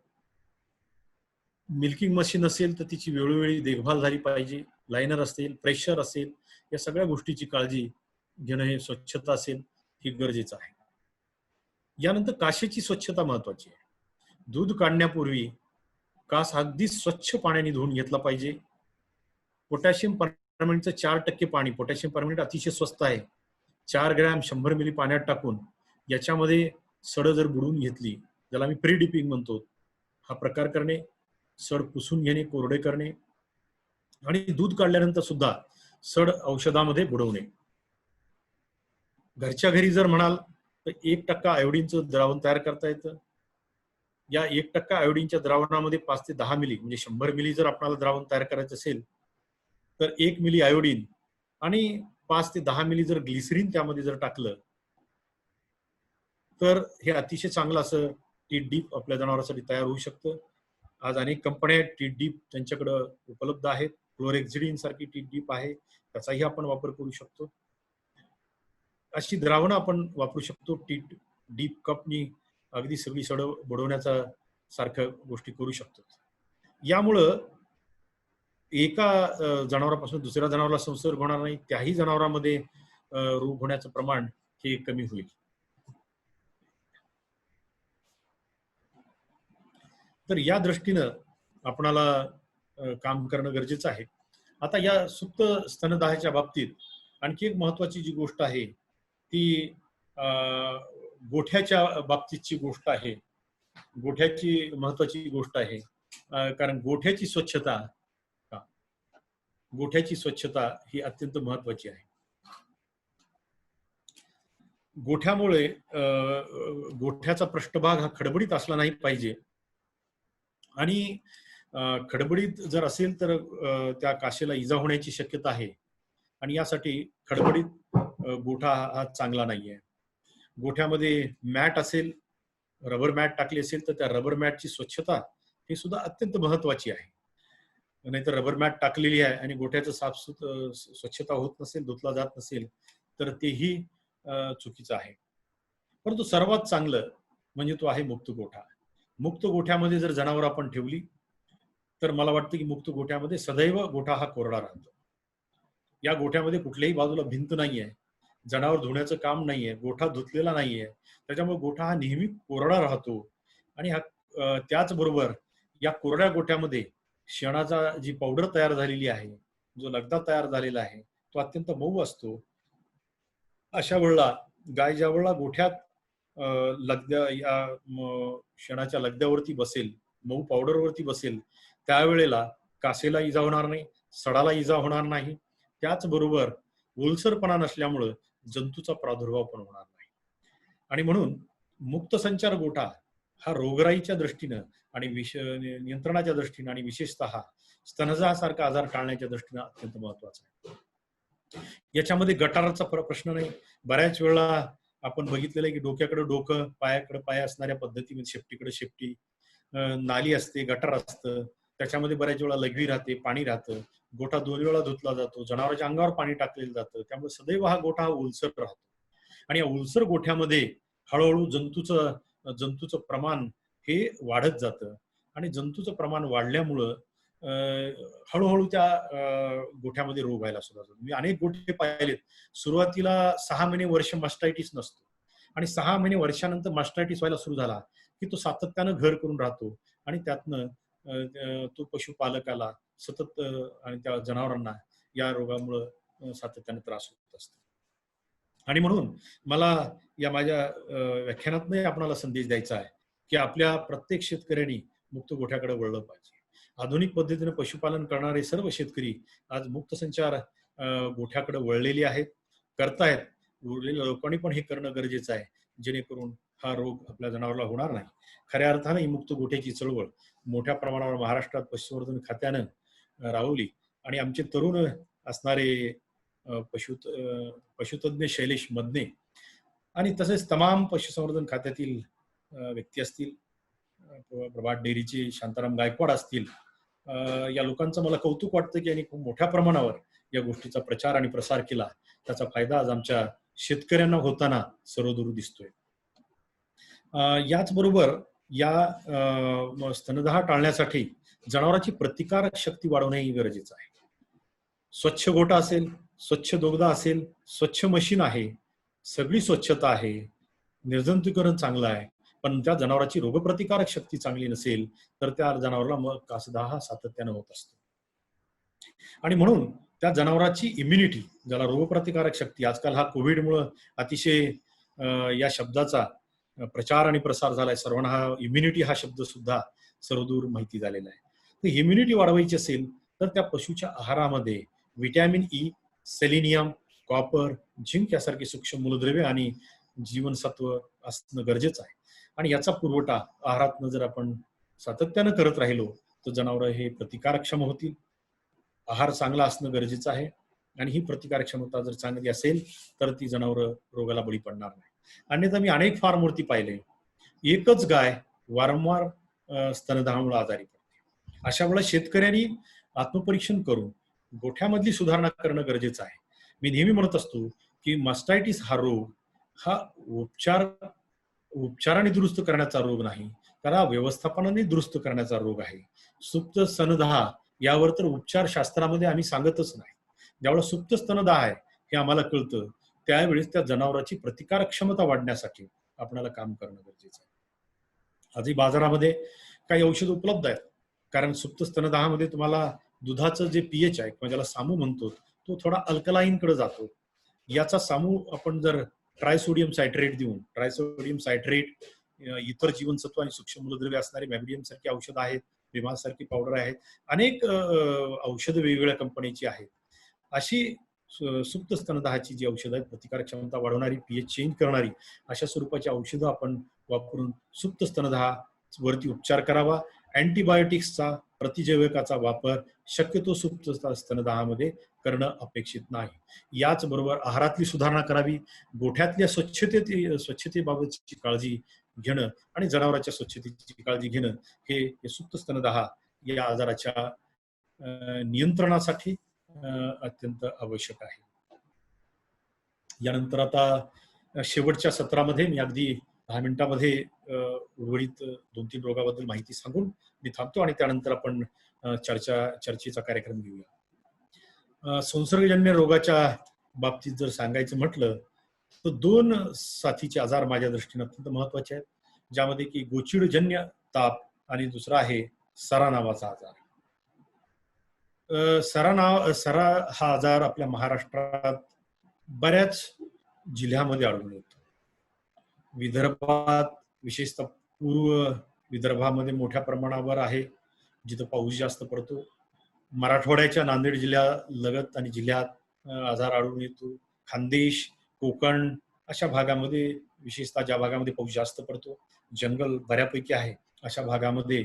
मिल्किंग मशीन असेल तर तिची वेळोवेळी देखभाल झाली पाहिजे. लायनर असेल, प्रेशर असेल, या सगळ्या गोष्टीची काळजी घेणं, हे स्वच्छता असेल हे गरजेचं आहे. यानंतर काशेची स्वच्छता महत्वाची आहे. दूध काढण्यापूर्वी कास अगदी स्वच्छ पाण्याने धुवून घेतला पाहिजे. पोटॅशियम परमॅनंटचं 4% पाणी, पोटॅशियम परमॅनंट अतिशय स्वस्त आहे. 4 ग्रॅम 100 मिली पाण्यात टाकून याच्यामध्ये सड जर बुडवून घेतली, ज्याला आम्ही प्री डिपिंग म्हणतो, हा प्रकार करणे, सड पुसून घेणे, कोरडे करणे आणि दूध काढल्यानंतर सुद्धा सड औषधामध्ये बुडवणे. घरच्या घरी जर म्हणाल तर 1% आयोडीनचं द्रावण तयार करता येतं. या 1% आयोडीनच्या द्रावणामध्ये 5 ते 10 मिली म्हणजे 100 मिली जर आपल्याला द्रावण तयार करायचं असेल तर 1 मिली आयोडीन आणि 5 ते 10 मिली जर ग्लिसरीन त्यामध्ये जर टाकलं तर हे अतिशय चांगलं असं टीट डीप आपल्या जनावरांसाठी तयार होऊ शकतं. आज अनेक कंपन्या टीट डीप त्यांच्याकडं उपलब्ध आहेत. क्लोरेक्झिडिन सारखी टीट डीप आहे, त्याचाही आपण वापर करू शकतो. अशी द्रावणं आपण वापरू शकतो. टीट डीप कपनी अगदी सगळी सड बुडवण्याचा सारख्या गोष्टी करू शकतो. यामुळं एका जनावरापासून दुसऱ्या जनावराला संसर्ग होणार नाही, त्याही जनावरांमध्ये रोग होण्याचं प्रमाण हे कमी होईल. तर या दृष्टीनं आपणाला काम करणं गरजेचं आहे. आता या सुप्त स्तनदाहाच्या बाबतीत आणखी एक महत्वाची जी गोष्ट आहे ती गोठ्याच्या बाबतीतची गोष्ट आहे. गोठ्याची महत्वाची गोष्ट आहे, कारण गोठ्याची स्वच्छता ही अत्यंत महत्वाची आहे. गोठ्यामुळे गोठ्याचा पृष्ठभाग हा खडबडीत असला नाही पाहिजे आणि खडबडीत जर असेल तर त्या काशेला इजा होण्याची शक्यता आहे आणि यासाठी खडबडीत गोठा हा चांगला नाहीये. गोठ्यामध्ये मॅट असेल, रबर मॅट टाकली असेल तर त्या रबर मॅटची स्वच्छता ही सुद्धा अत्यंत महत्वाची आहे. नाहीतर रबर मॅट टाकलेली आहे आणि गोठ्याचं स्वच्छता होत नसेल, धुतला जात नसेल तर तेही चुकीचं आहे. परंतु सर्वात चांगलं म्हणजे तो आहे मुक्त गोठा. मुक्त गोठ्यामध्ये जर जनावर आपण ठेवली तर मला वाटतं की मुक्त गोठ्यामध्ये सदैव गोठा हा कोरडा राहतो. या गोठ्यामध्ये कुठल्याही बाजूला भिंत नाहीये, जनावर धुण्याचं काम नाहीये, गोठा धुतलेला नाहीये, त्याच्यामुळे गोठा हा नेहमी कोरडा राहतो. आणि हा त्याचबरोबर या कोरड्या गोठ्यामध्ये शेणाचा जी पावडर तयार झालेली आहे, जो लगदा तयार झालेला आहे, तो अत्यंत मऊ असतो. अशा वेळेला गाय ज्या वेळेला गोठ्यात लगद्या या शेणाच्या लगद्यावरती बसेल, मऊ पावडरवरती बसेल, त्यावेळेला कासेला इजा होणार नाही, सडाला इजा होणार नाही. त्याचबरोबर ओलसरपणा नसल्यामुळं जंतूचा प्रादुर्भाव पण होणार नाही. आणि म्हणून मुक्त संचार गोठा हा रोगराईच्या दृष्टीनं आणि नियंत्रणाच्या दृष्टीनं आणि विशेषतः स्तनजासारखा आजार टाळण्याच्या दृष्टीनं अत्यंत महत्वाचा आहे. याच्यामध्ये गटाराचा प्रश्न नाही. बऱ्याच वेळा आपण बघितलेलं आहे की डोक्याकडे डोकं, पायाकडे पाय असणाऱ्या पद्धतीमध्ये शेपटीकडे शेपटी, नाली असते, गटार असतं, त्याच्यामध्ये बऱ्याच वेळा लघवी राहते, पाणी राहतं, गोठा 2 वेळा धुतला जातो, जनावरांच्या अंगावर पाणी टाकलेलं जातं, त्यामुळे सदैव हा गोठा ओलसर राहतो. आणि या ओलसर गोठ्यामध्ये हळूहळू जंतूचं प्रमाण हे वाढत जातं आणि जंतूचं प्रमाण वाढल्यामुळं हळूहळू त्या गोठ्यामध्ये रोग व्हायला सुरुवात होतो. मी अनेक गोठे पाहिलेत, सुरुवातीला 6 महिने वर्ष मास्टायटिस नसतो आणि 6 महिने वर्षानंतर मास्टायटिस व्हायला सुरू झाला की तो सातत्यानं घर करून राहतो आणि त्यातनं तो पशुपालकाला सतत आणि त्या जनावरांना या रोगामुळं सातत्याने त्रास होत असतो. आणि म्हणून मला या माझ्या व्याख्यानातही आपल्याला संदेश द्यायचा आहे की आपल्या प्रत्येक शेतकऱ्यांनी मुक्त गोठ्याकडे वळलं पाहिजे. आधुनिक पद्धतीने पशुपालन करणारे सर्व शेतकरी आज मुक्त संचार गोठ्याकडे वळलेले आहेत, करतायत. उरलेल्या लोकांनी पण हे करणं गरजेचं आहे, जेणेकरून हा रोग आपल्या जनावराला होणार नाही. खऱ्या अर्थाने ही मुक्त गोठ्याची चळवळ मोठ्या प्रमाणावर महाराष्ट्रात पशुसंवर्धन खात्यानं राबवली आणि आमचे तरुण असणारे पशुतज्ञ शैलेश मदने आणि तसेच तमाम पशुसंवर्धन खात्यातील व्यक्ती असतील, प्रभात डेअरीचे शांताराम गायकवाड असतील, या लोकांचं मला कौतुक वाटतं की यांनी खूप मोठ्या प्रमाणावर या गोष्टीचा प्रचार आणि प्रसार केला. त्याचा फायदा आज आमच्या शेतकऱ्यांना होताना सर्वदूर दिसतोय. याचबरोबर या स्तनदाह टाळण्यासाठी जनावरांची प्रतिकारक शक्ती वाढवणे गरजेचं आहे. स्वच्छ गोठा असेल, स्वच्छ दोगदा असेल, स्वच्छ मशीन आहे, सगळी स्वच्छता आहे, निर्जंतुकीकरण चांगलं आहे, पण त्या जनावराची रोगप्रतिकारक शक्ती चांगली नसेल तर त्या जनावराला मग कासदाह हा सातत्यानं होत असतो. आणि म्हणून त्या जनावराची इम्युनिटी, ज्याला रोगप्रतिकारक शक्ती, आजकाल हा कोविडमुळं अतिशय या शब्दाचा प्रचार आणि प्रसार झालाय, सर्वांना हा इम्युनिटी हा शब्द सुद्धा सर्वदूर माहिती झालेला आहे. तर इम्युनिटी वाढवायची असेल तर त्या पशुच्या आहारामध्ये vitamin E, selenium, copper, zinc यासारखी सूक्ष्म मूलद्रव्ये आणि जीवनसत्व असणं गरजेचं आहे. आणि याचा पुरवठा आहारातनं जर आपण सातत्यानं करत राहिलो तर जनावरं हे प्रतिकारक्षम होतील. आहार चांगला असणं गरजेचं आहे आणि ही प्रतिकारक क्षमता जर चांगली असेल तर ती जनावरं रोगाला बळी पडणार नाही. अन्यथा मी अनेक फार्मवरती पाहिले, एकच गाय वारंवार स्तनदाहामुळे आजारी पडते. अशा वेळेला शेतकऱ्यांनी आत्मपरीक्षण करून गोठ्यामधली सुधारणा करणं गरजेचं आहे. मी नेहमी म्हणत असतो की मास्टायटिस हा रोग हा उपचाराने दुरुस्त करण्याचा रोग नाही, त्याला व्यवस्थापनाने दुरुस्त करण्याचा रोग आहे. सुप्त स्तनदाह यावर तर उपचार शास्त्रामध्ये आम्ही सांगतच नाही. ज्यावेळेला सुप्त स्तनदाह आहे हे आम्हाला कळतं त्यावेळेस त्या जनावराची प्रतिकारक क्षमता वाढण्यासाठी आपल्याला काम करणं गरजेचं आहे. आजही बाजारामध्ये काही औषध उपलब्ध आहेत, कारण सुप्त स्तनदाहामध्ये तुम्हाला दुधाचं जे पीएच आहे किंवा ज्याला सामू म्हणतो तो थोडा अल्कलाईन कडे जातो. याचा सामू आपण जर ट्रायसोडियम सायट्रेट देऊन, ट्रायसोडियम सायट्रेट, इतर जीवनसत्व आणि सूक्ष्म मूलद्रव्ये असणारी मॅग्नेशियम सारखी औषधं आहेत, विमा सारखी पावडर आहेत, अनेक औषधं वेगवेगळ्या कंपनीची आहेत. अशी सुप्त स्तनदाहाची जी औषधं आहेत, प्रतिकारक क्षमता वाढवणारी, पीएच चेंज करणारी, अशा स्वरूपाची औषधं आपण वापरून सुप्त स्तनदाहावरती उपचार करावा. अँटीबायोटिक्सचा, प्रतिजैविकाचा वापर शक्यतो सुप्त स्तनदाहामध्ये करणं अपेक्षित नाही. याचबरोबर आहारातली सुधारणा करावी, गोठ्यातल्या स्वच्छतेबाबतची काळजी घेणं आणि जनावरांच्या स्वच्छतेची काळजी घेणं हे सुप्त स्तनदाह या आजाराच्या नियंत्रणासाठी अत्यंत आवश्यक आहे. यानंतर आता शेवटच्या सत्रामध्ये मी अगदी 10 मिनिटांमध्ये उर्वरित 2-3 रोगाबद्दल माहिती सांगून मी थांबतो आणि त्यानंतर आपण चर्चेचा कार्यक्रम घेऊया. संसर्गजन्य रोगाच्या बाबतीत जर सांगायचं म्हटलं तर 2 साथीचे आजार माझ्या दृष्टीने अत्यंत महत्वाचे आहेत, ज्यामध्ये की गोचिडजन्य ताप आणि दुसरा आहे सरा नावाचा आजार. सरा हा आजार आपल्या महाराष्ट्रात बऱ्याच जिल्ह्यामध्ये आढळून येतो. विदर्भात, विशेषतः पूर्व विदर्भामध्ये मोठ्या प्रमाणावर आहे, जिथं पाऊस जास्त पडतो. मराठवाड्याच्या नांदेड जिल्ह्यालगत आणि जिल्ह्यात आजार आढळून येतो. खानदेश, कोकण अशा भागामध्ये, विशेषतः ज्या भागामध्ये पाऊस जास्त पडतो, जंगल बऱ्यापैकी आहे, अशा भागामध्ये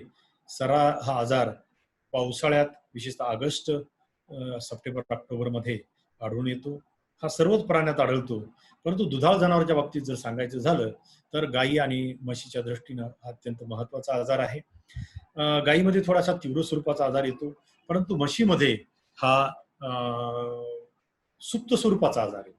सरा हा आजार पावसाळ्यात विशेषतः ऑगस्ट, सप्टेंबर, ऑक्टोबर मध्ये आढळून येतो. हा सर्वच प्राण्यात आढळतो, परंतु दुधाळ जनावरांच्या बाबतीत जर सांगायचं झालं तर गायी आणि म्हशीच्या दृष्टीनं हा अत्यंत महत्वाचा आजार आहे. गायीमध्ये थोडासा तीव्र स्वरूपाचा आजार येतो, परंतु म्हशीमध्ये हा सुप्त स्वरूपाचा आजार येतो.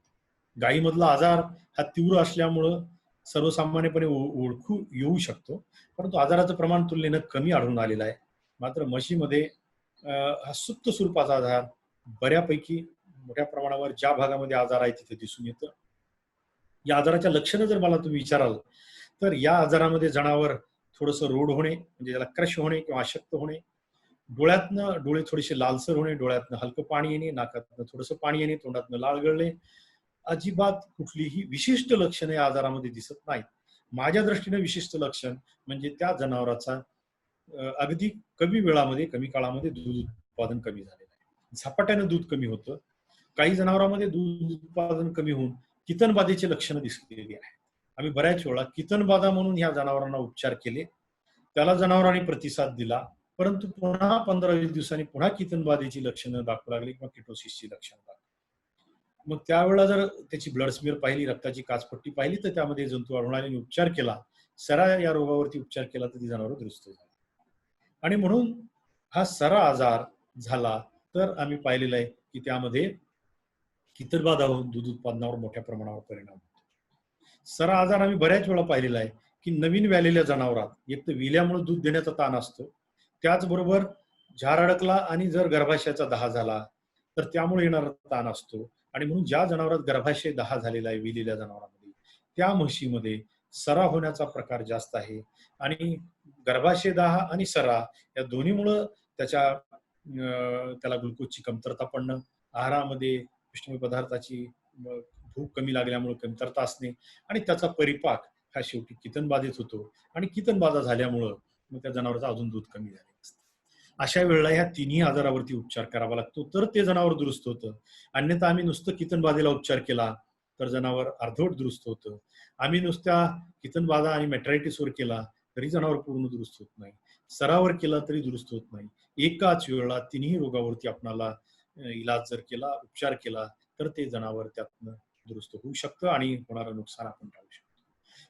गायीमधला आजार हा तीव्र असल्यामुळं सर्वसामान्यपणे ओळखू येऊ शकतो, परंतु आजाराचं प्रमाण तुलनेनं कमी आढळून आलेलं आहे. मात्र म्हशीमध्ये हा सुप्त स्वरूपाचा आजार बऱ्यापैकी मोठ्या प्रमाणावर ज्या भागामध्ये आजार आहे तिथे दिसून येतं. या आजाराच्या लक्षणं जर मला तुम्ही विचाराल तर या आजारामध्ये जनावर थोडंसं रोड होणे, म्हणजे त्याला क्रश होणे किंवा अशक्त होणे, डोळ्यातनं डोळे थोडेसे लालसर होणे, डोळ्यातनं हलकं पाणी येणे, नाकातनं थोडंसं पाणी येणे, तोंडातनं लाळ गळणे, अजिबात कुठलीही विशिष्ट लक्षणं या आजारामध्ये दिसत नाहीत. माझ्या दृष्टीने विशिष्ट लक्षण म्हणजे त्या जनावराचा अगदी कमी वेळामध्ये, कमी काळामध्ये दूध उत्पादन कमी झालेलं आहे. झपाट्यानं दूध कमी होतं. काही जनावरांमध्ये दूध उत्पादन कमी होऊन कितनबाधेचे लक्षणं दिसलेली आहेत. आम्ही बऱ्याच वेळा कितनबाधा म्हणून ह्या जनावरांना उपचार केले, त्याला जनावरांनी प्रतिसाद दिला, परंतु पुन्हा 15-20 दिवसांनी पुन्हा कितनबाधेची लक्षणं दाखवू लागली किंवा किटोसिसची लक्षणं दाखवू. मग त्यावेळेला जर त्याची ब्लड स्मिअर पाहिली, रक्ताची काचपट्टी पाहिली, तर त्यामध्ये जंतू आढळून आले आणि उपचार केला, सरा या रोगावरती उपचार केला तर ती जनावरं दुरुस्त झाली. आणि म्हणून हा सरा आजार झाला तर आम्ही पाहिलेलं आहे की त्यामध्ये कितनबाधा होऊन दूध उत्पादनावर मोठ्या प्रमाणावर परिणाम होतो. सरा आजार आम्ही बऱ्याच वेळा पाहिलेला आहे की नवीन व्यालेल्या जनावरात एक तर विल्यामुळे दूध देण्याचा ताण असतो, त्याचबरोबर झार अडकला आणि जर गर्भाशयाचा दाह झाला तर त्यामुळे येणारा ताण असतो. आणि म्हणून ज्या जनावरात गर्भाशय दाह झालेला आहे विलेल्या जनावरांमध्ये, त्या म्हशीमध्ये सरा होण्याचा प्रकार जास्त आहे. आणि गर्भाशयदाह आणि सरा या दोन्हीमुळं त्याला ग्लुकोजची कमतरता पडणं, आहारामध्ये पिष्टमय पदार्थाची भूक कमी लागल्यामुळे कमतरता असणे आणि त्याचा परिपाक हा शेवटी कितनबाधेत होतो आणि कितनबाधा झाल्यामुळं मग त्या जनावरांचं अजून दूध कमी झालेलं असतं. अशा वेळेला ह्या तिन्ही आजारावरती उपचार करावा लागतो, तर ते जनावर दुरुस्त होतं. अन्यथा आम्ही नुसतं कितनबाधेला उपचार केला तर जनावर अर्धवट दुरुस्त होतं. आम्ही नुसत्या कितनबाधा आणि मेट्रायटिसवर केला तरी जनावर पूर्ण दुरुस्त होत नाही. सरावर केला तरी दुरुस्त होत नाही. एकाच वेळेला तिन्ही रोगावरती आपणाला इलाज जर केला, उपचार केला तर ते जनावर त्यातनं दुरुस्त होऊ शकतं आणि होणारं नुकसान आपण टाळू शकतो.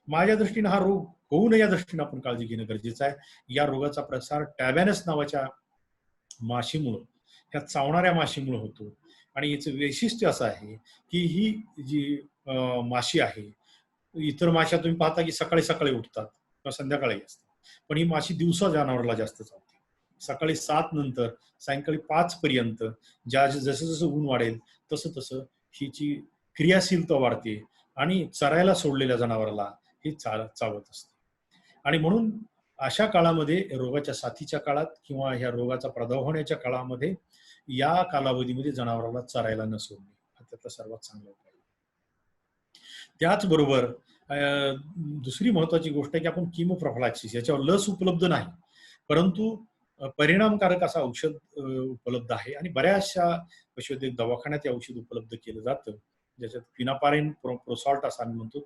माझ्या दृष्टीने हा रोग होऊ नये या दृष्टीने आपण काळजी घेणं गरजेचं आहे. या रोगाचा प्रसार टॅबॅनस नावाच्या माशीमुळं, ह्या चावणाऱ्या माशीमुळे होतो. आणि याचं वैशिष्ट्य असं आहे की ही जी माशी आहे, इतर माश्या तुम्ही पाहता की सकाळी सकाळी उठतात किंवा संध्याकाळी असतात, पण ही माशी दिवसा जनावराला जास्त चावते. सकाळी 7 नंतर सायंकाळी 5 पर्यंत जसं जसं ऊन वाढेल तसं तसं हिची क्रियाशीलता वाढते आणि चरायला सोडलेल्या जनावराला ही चावत असते. आणि म्हणून अशा काळामध्ये रोगाच्या साथीच्या काळात किंवा ह्या रोगाचा प्रादुर्भाव होण्याच्या काळामध्ये या कालावधीमध्ये जनावराला चरायला न सोडणे हा त्यातला सर्वात चांगला उपाय. त्याचबरोबर दुसरी महत्वाची गोष्ट आहे की आपण किमोप्रॉफिलॅक्सिस याच्यावर लस उपलब्ध नाही, परंतु परिणामकारक असं औषध उपलब्ध आहे आणि बऱ्याचशा पशुवैद्यक दवाखान्यात हे औषध उपलब्ध केलं जातं, ज्याच्यात क्विनापाराइन प्रोसॉल्ट असं आम्ही म्हणतो.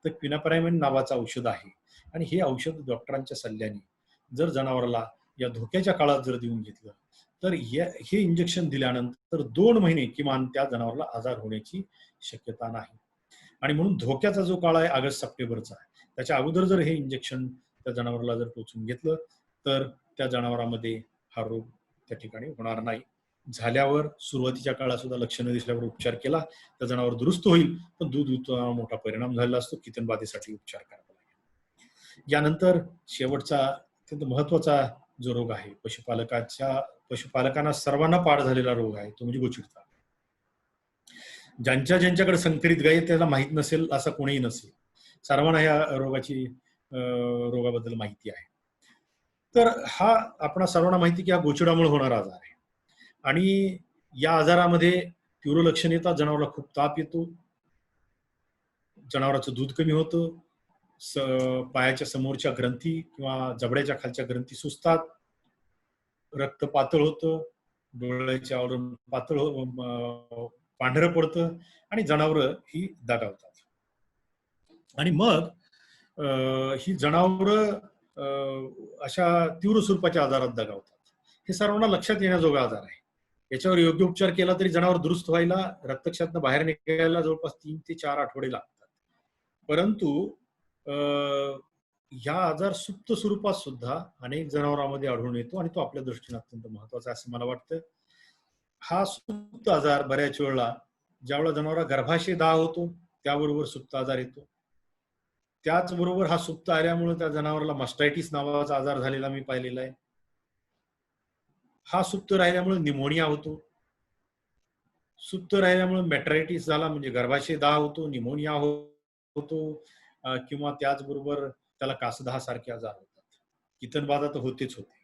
तर क्विनापाराइन नावाचं औषध आहे आणि हे औषध डॉक्टरांच्या सल्ल्याने जर जनावराला या धोक्याच्या काळात जर देऊन घेतलं तर हे इंजेक्शन दिल्यानंतर 2 महिने किमान त्या जनावराला आजार होण्याची शक्यता नाही. आणि म्हणून धोक्याचा जो काळ आहे ऑगस्ट सप्टेंबरचा आहे, त्याच्या अगोदर जर हे इंजेक्शन त्या जनावराला जर टोचून घेतलं तर त्या जनावरांमध्ये हा रोग त्या ठिकाणी होणार नाही. झाल्यावर सुरुवातीच्या काळात सुद्धा लक्षणं दिसल्यावर उपचार केला तर जनावर दुरुस्त होईल, पण दूध उत्पादनावर मोठा परिणाम झालेला असतो. कितनबाधेसाठी उपचार करावा लागेल. यानंतर शेवटचा अत्यंत महत्वाचा जो रोग आहे, पशुपालकांना सर्वांना पाठ झालेला रोग आहे, तो म्हणजे गोचिडता. ज्यांच्याकडे संकरित गाय त्याला माहित नसेल असं कोणीही नसेल, सर्वांना या रोगाबद्दल माहिती आहे. तर हा आपणा सर्वांना माहिती की हा गोचिडामुळे होणारा आजार आहे आणि या आजारामध्ये तीव्र लक्षण येतात. जनावराला खूप ताप येतो, जनावराचं दूध कमी होतं, पायाच्या समोरच्या ग्रंथी किंवा जबड्याच्या खालच्या ग्रंथी सुजतात, रक्त पातळ होतं, डोळ्याच्या आवरण पातळ पांढरं पडतं आणि जनावरं ही दगावतात. आणि मग ही जनावरं अशा तीव्र स्वरूपाच्या आजारात दगावतात. हे सर्वांना लक्षात येण्याजोगा आजार आहे. याच्यावर योग्य उपचार केला तरी जनावर दुरुस्त व्हायला, रक्तक्षातनं बाहेर निघायला जवळपास 3 ते 4 आठवडे लागतात. परंतु ह्या आजार सुप्त स्वरूपात सुद्धा अनेक जनावरांमध्ये आढळून येतो आणि तो आपल्या दृष्टीने अत्यंत महत्वाचा आहे असं मला वाटतं. हा सुप्त आजार बऱ्याच वेळेला ज्यावेळेला जनावरा गर्भाशय दाह होतो त्याबरोबर सुप्त आजार येतो. त्याचबरोबर हा सुप्त आल्यामुळे त्या जनावराला मास्टायटिस नावाचा आजार झालेला मी पाहिलेला आहे. हा सुप्त राहिल्यामुळे निमोनिया होतो. सुप्त राहिल्यामुळे मेट्रायटिस झाला म्हणजे गर्भाशय दाह होतो, निमोनिया होतो किंवा त्याचबरोबर त्याला कासदाह सारखे आजार होतात. कितनबाधा तर होतेच होते.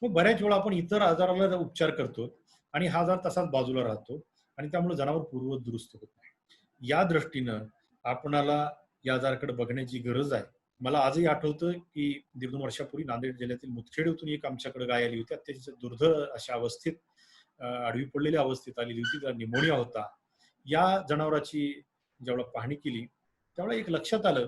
मग बऱ्याच वेळा आपण इतर आजाराला उपचार करतो आणि हा आजार तसाच बाजूला राहतो आणि त्यामुळे जनावर पूर्ववत दुरुस्त होत नाही. या दृष्टीनं आपणाला या आजाराकडे बघण्याची गरज आहे. मला आजही आठवतं की 1.5 वर्षापूर्वी नांदेड जिल्ह्यातील मुदखेडतून एक आमच्याकडे गाय आली होती. अत्यंत दुर्धर अशा अवस्थेत, आडवी पडलेल्या अवस्थेत आलेली होती, त्याला निमोनिया होता. या जनावराची ज्यावेळेला पाहणी केली त्यावेळेला एक लक्षात आलं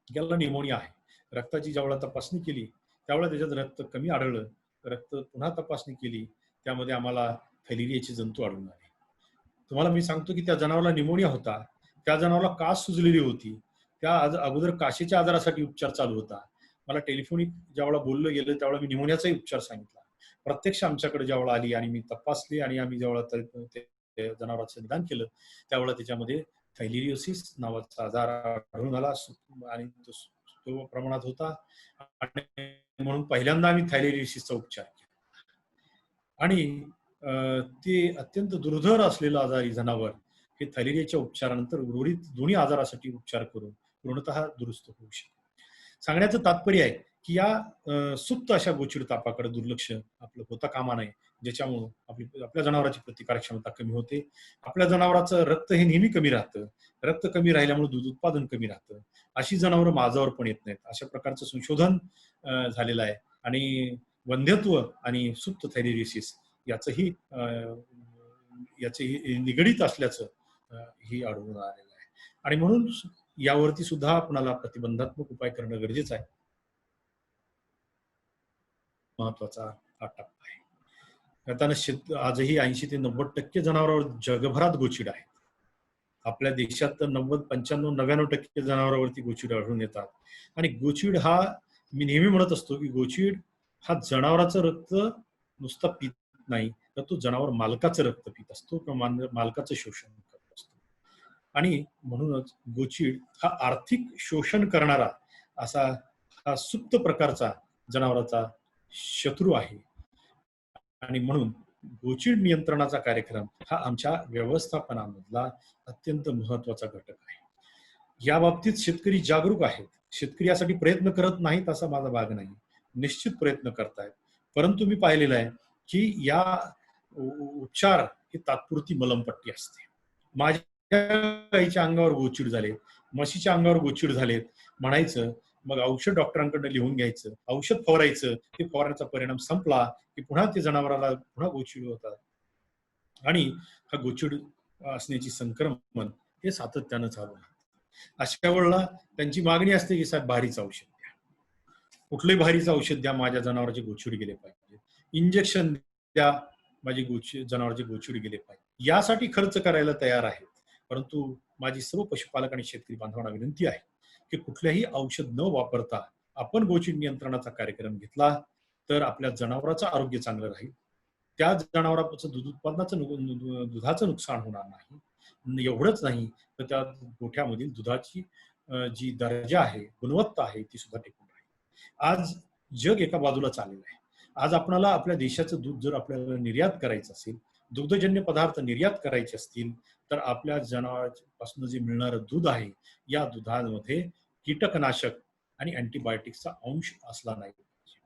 याला निमोनिया आहे. रक्ताची ज्यावेळेला तपासणी केली त्यावेळेला त्याच्यात रक्त कमी आढळलं. रक्त पुन्हा तपासणी केली, त्यामध्ये आम्हाला थैलेरियाचे जंतू आढळून आले. तुम्हाला मी सांगतो की त्या जनावराला निमोनिया होता, त्या जनावराला कास सुजलेली होती, त्या अगोदर काशीच्या आजारासाठी उपचार चालू होता. मला टेलिफोनिक ज्यावेळेला बोललं गेलं त्यावेळेला मी निमोनियाचाही उपचार सांगितला. प्रत्यक्ष आमच्याकडे ज्यावेळेला आली आणि मी तपासली आणि आम्ही ज्यावेळेला जनावराचं निदान केलं त्यावेळेला त्याच्यामध्ये थैलेरियोसिस नावाचा आजार आढळून आला आणि तो प्रमाणात होता आणि म्हणून पहिल्यांदा आम्ही थैलेरियोसिसचा उपचार केला आणि ते अत्यंत दुर्धर असलेलं आजारी जनावर हे थैलेरियाच्या उपचारानंतर उर्वरित दोन्ही आजारासाठी उपचार करून पूर्णतः दुरुस्त होऊ शकते. सांगण्याचं तात्पर्य आहे की या सुप्त अशा गोचिड तापाकडे दुर्लक्ष आपलं होता कामा नये, ज्याच्यामुळं आपल्या जनावराची प्रतिकारक क्षमता कमी होते. आपल्या जनावराचं रक्त हे नेहमी कमी राहतं. रक्त कमी राहिल्यामुळे दूध उत्पादन कमी राहतं. अशी जनावरं माझावर पण येत नाहीत. अशा प्रकारचं संशोधन झालेलं आहे. आणि वंध्यत्व आणि सुप्त थायरॉइडिसिस याचंही याचे निगडीत असल्याचं ही आढळून आलेलं आहे. आणि म्हणून यावरती सुद्धा आपल्याला प्रतिबंधात्मक उपाय करणं गरजेचं आहे. महत्वाचा हा टप्पा आहे. आता आजही 80 ते 90% जनावरांवर जगभरात गोचिड आहे. आपल्या देशात तर 95-99% जनावरांवरती गोचिड आढळून येतात. आणि गोचिड हा, मी नेहमी म्हणत असतो की गोचिड हा जनावराचं रक्त नुसतं पित नाही, तर तो जनावर मालकाचं रक्त पित असतो किंवा मालकाचं शोषण करत असतो. आणि म्हणूनच गोचिड हा आर्थिक शोषण करणारा असा हा सुप्त प्रकारचा जनावराचा शत्रू आहे. आणि म्हणून गोचिड नियंत्रणाचा कार्यक्रम हा आमच्या व्यवस्थापनामधला अत्यंत महत्वाचा घटक आहे. या बाबतीत शेतकरी जागरूक आहेत. शेतकरी यासाठी प्रयत्न करत नाहीत असा माझा भाग नाही, निश्चित प्रयत्न करतायत. परंतु मी पाहिलेलं आहे की या उपचार ही तात्पुरती मलमपट्टी असते. माझ्या गाईच्या अंगावर गोचिड झाले, म्हशीच्या अंगावर गोचिड झालेत म्हणायचं, मग औषध डॉक्टरांकडे लिहून घ्यायचं, औषध फवारायचं, ते फवारण्याचा परिणाम संपला की पुन्हा ते जनावराला पुन्हा गोचिड होतात. आणि हा गोचिड असण्याची संक्रमण हे सातत्यानं चालू आहे. अशा वेळेला त्यांची मागणी असते की साहेब भारीचं औषध द्या, कुठलंही भारीचं औषध द्या, माझ्या जनावराचे गोचिड गेले पाहिजे, इंजेक्शन द्या, माझी जनावराचे गोचिड गेले पाहिजे. यासाठी खर्च करायला तयार आहेत. परंतु माझी सर्व पशुपालक आणि शेतकरी बांधवांना विनंती आहे की कुठल्याही औषध न वापरता आपण गोचिड नियंत्रणाचा कार्यक्रम घेतला तर आपल्या जनावराचं आरोग्य चांगलं राहील. त्या जनावराचं दूध उत्पादनाचं दुधाचं नुकसान होणार नाही. एवढंच नाही तर त्या गोठ्यामधील दुधाची जी दर्जा आहे, गुणवत्ता आहे, ती सुद्धा टिकून राहील. आज जग एका बाजूला चाललेलं आहे. आज आपल्याला आपल्या देशाचं दूध जर आपल्याला निर्यात करायचं असेल, दुग्धजन्य पदार्थ निर्यात करायचे असतील, तर आपल्या जनावरांपासून जे मिळणारं दूध आहे, या दुधामध्ये कीटकनाशक आणि अँटीबायोटिक्सचा अंश असला नाही पाहिजे.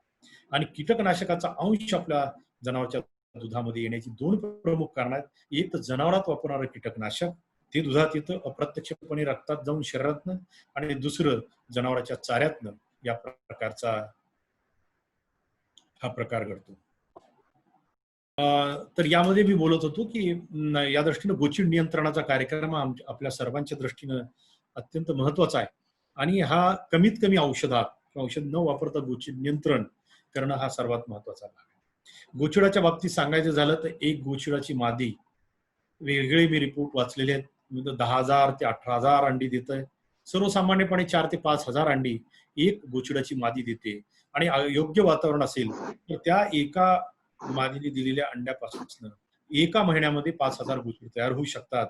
आणि कीटकनाशकाचा अंश आपल्या जनावरच्या दुधामध्ये येण्याची दोन प्रमुख कारण आहेत. एक तर जनावरात वापरणारं कीटकनाशक, ते दुधात येतं अप्रत्यक्षपणे रक्तात जाऊन शरीरातनं, आणि दुसरं जनावराच्या चाऱ्यातनं या प्रकारचा हा प्रकार घडतो. तर यामध्ये मी बोलत होतो की या दृष्टीनं गोचिड नियंत्रणाचा कार्यक्रम आपल्या सर्वांच्या दृष्टीनं अत्यंत महत्वाचा आहे. आणि हा कमीत कमी औषध न वापरता गोचिड नियंत्रण करणं हा सर्वात महत्वाचा भाग आहे. गोचिडाच्या बाबतीत सांगायचं झालं तर एक गोचिडाची मादी, वेगळे मी रिपोर्ट वाचलेले आहेत, 10,000 ते 18,000 अंडी देत आहे. सर्वसामान्यपणे 4 ते 5,000 अंडी एक गोचिडाची मादी देते. आणि योग्य वातावरण असेल तर त्या एका मादीने दिलेल्या अंड्यापासून एका महिन्यामध्ये 5,000 गोचिड तयार होऊ शकतात.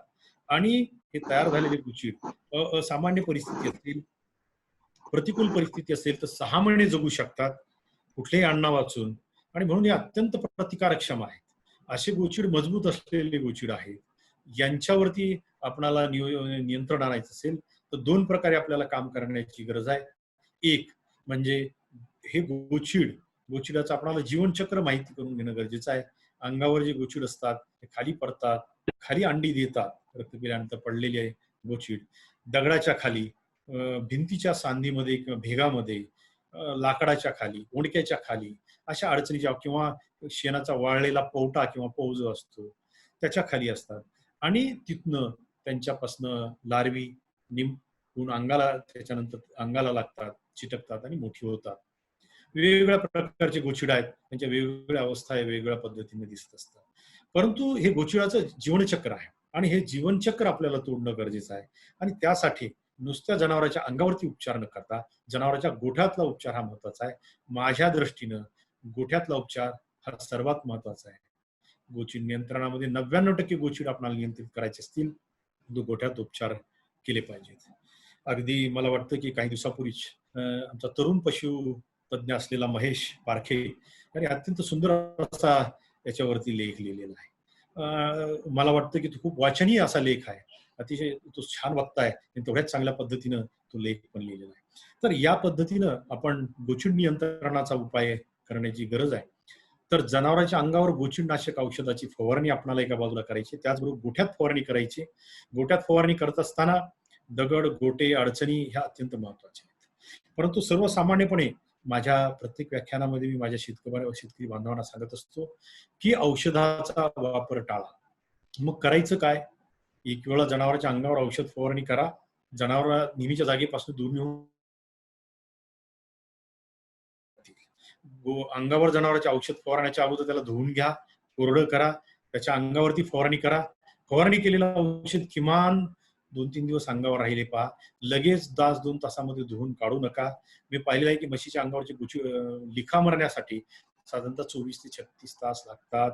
आणि हे तयार झालेले गोचिड असामान्य परिस्थिती असतील, प्रतिकूल परिस्थिती असेल तर 6 महिने जगू शकतात कुठलेही अन्न वाचून. आणि म्हणून हे अत्यंत प्रतिकारक्षम आहेत. असे गोचिड मजबूत असलेले गोचिड आहेत. यांच्यावरती आपणाला नियंत्रण आणायचं असेल तर दोन प्रकारे आपल्याला काम करण्याची गरज आहे. एक म्हणजे हे गोचिडाचं आपल्याला जीवनचक्र माहिती करून घेणं गरजेचं आहे. अंगावर जे गोचिड असतात ते खाली पडतात, खाली अंडी देतात, रक्त पिल्यानंतर पडलेले गोचिड दगडाच्या खाली, भिंतीच्या सांधीमध्ये किंवा भेगामध्ये, लाकडाच्या खाली, ओंडक्याच्या खाली, अशा अडचणीच्या, किंवा शेणाचा वाळलेला पवटा किंवा पौज असतो त्याच्या खाली असतात. आणि तिथनं त्यांच्यापासनं लार्वी निंपून त्याच्यानंतर अंगाला लागतात, चिटकतात आणि मोठी होतात. वेगवेगळ्या प्रकारचे गोचिड आहेत, त्यांच्या वेगवेगळ्या अवस्था वेगवेगळ्या पद्धतीने दिसत असतात. परंतु हे गोचिडाचं जीवनचक्र आहे आणि हे जीवनचक्र आपल्याला तोडणं गरजेचं आहे. आणि त्यासाठी नुसत्या जनावरांच्या अंगावरती उपचार न करता जनावरांच्या गोठ्यातला उपचार हा महत्वाचा आहे. माझ्या दृष्टीनं गोठ्यातला उपचार हा सर्वात महत्वाचा आहे. गोचिड नियंत्रणामध्ये 99% गोचिड आपल्याला नियंत्रित करायचे असतील तर गोठ्यात उपचार केले पाहिजेत. अगदी मला वाटतं की काही दिवसापूर्वीच आमचा तरुण पशु तज्ञ असलेला महेश पारखे यांनी अत्यंत सुंदर असा याच्यावरती लेख लिहिलेला आहे. मला वाटतं की तो खूप वाचनीय असा लेख आहे. अतिशय तो छान वक्ता आहे आणि तेवढ्याच चांगल्या पद्धतीनं तो लेख पण लिहिलेला आहे. तर या पद्धतीनं आपण गोचिड नियंत्रणाचा उपाय करण्याची गरज आहे. तर जनावरांच्या अंगावर गोचिडनाशक औषधाची फवारणी आपल्याला एका बाजूला करायची, त्याचबरोबर गोठ्यात फवारणी करायची. गोठ्यात फवारणी करत असताना दगड, गोटे, अडचणी ह्या अत्यंत महत्वाच्या आहेत. परंतु सर्वसामान्यपणे माझ्या प्रत्येक व्याख्यानामध्ये मी माझ्या शेतकरी बांधवांना सांगत असतो की औषधाचा वापर टाळा. मग करायचं काय? एक वेळा जनावरांच्या अंगावर औषध फवारणी करा, जनावर नेहमीच्या जागेपासून दूर नेऊन अंगावर जनावरांचे औषध फवारण्याच्या अगोदर त्याला धुवून घ्या, कोरडं करा, त्याच्या अंगावरती फवारणी करा. फवारणी केलेलं औषध किमान 2-3 दिवस अंगावर राहिले पहा. लगेच तास 2 तासामध्ये धुवून काढू नका. मी पाहिलेलं आहे की म्हशीच्या अंगावरची लिखा मरण्यासाठी साधारणतः 24 ते 36 तास लागतात.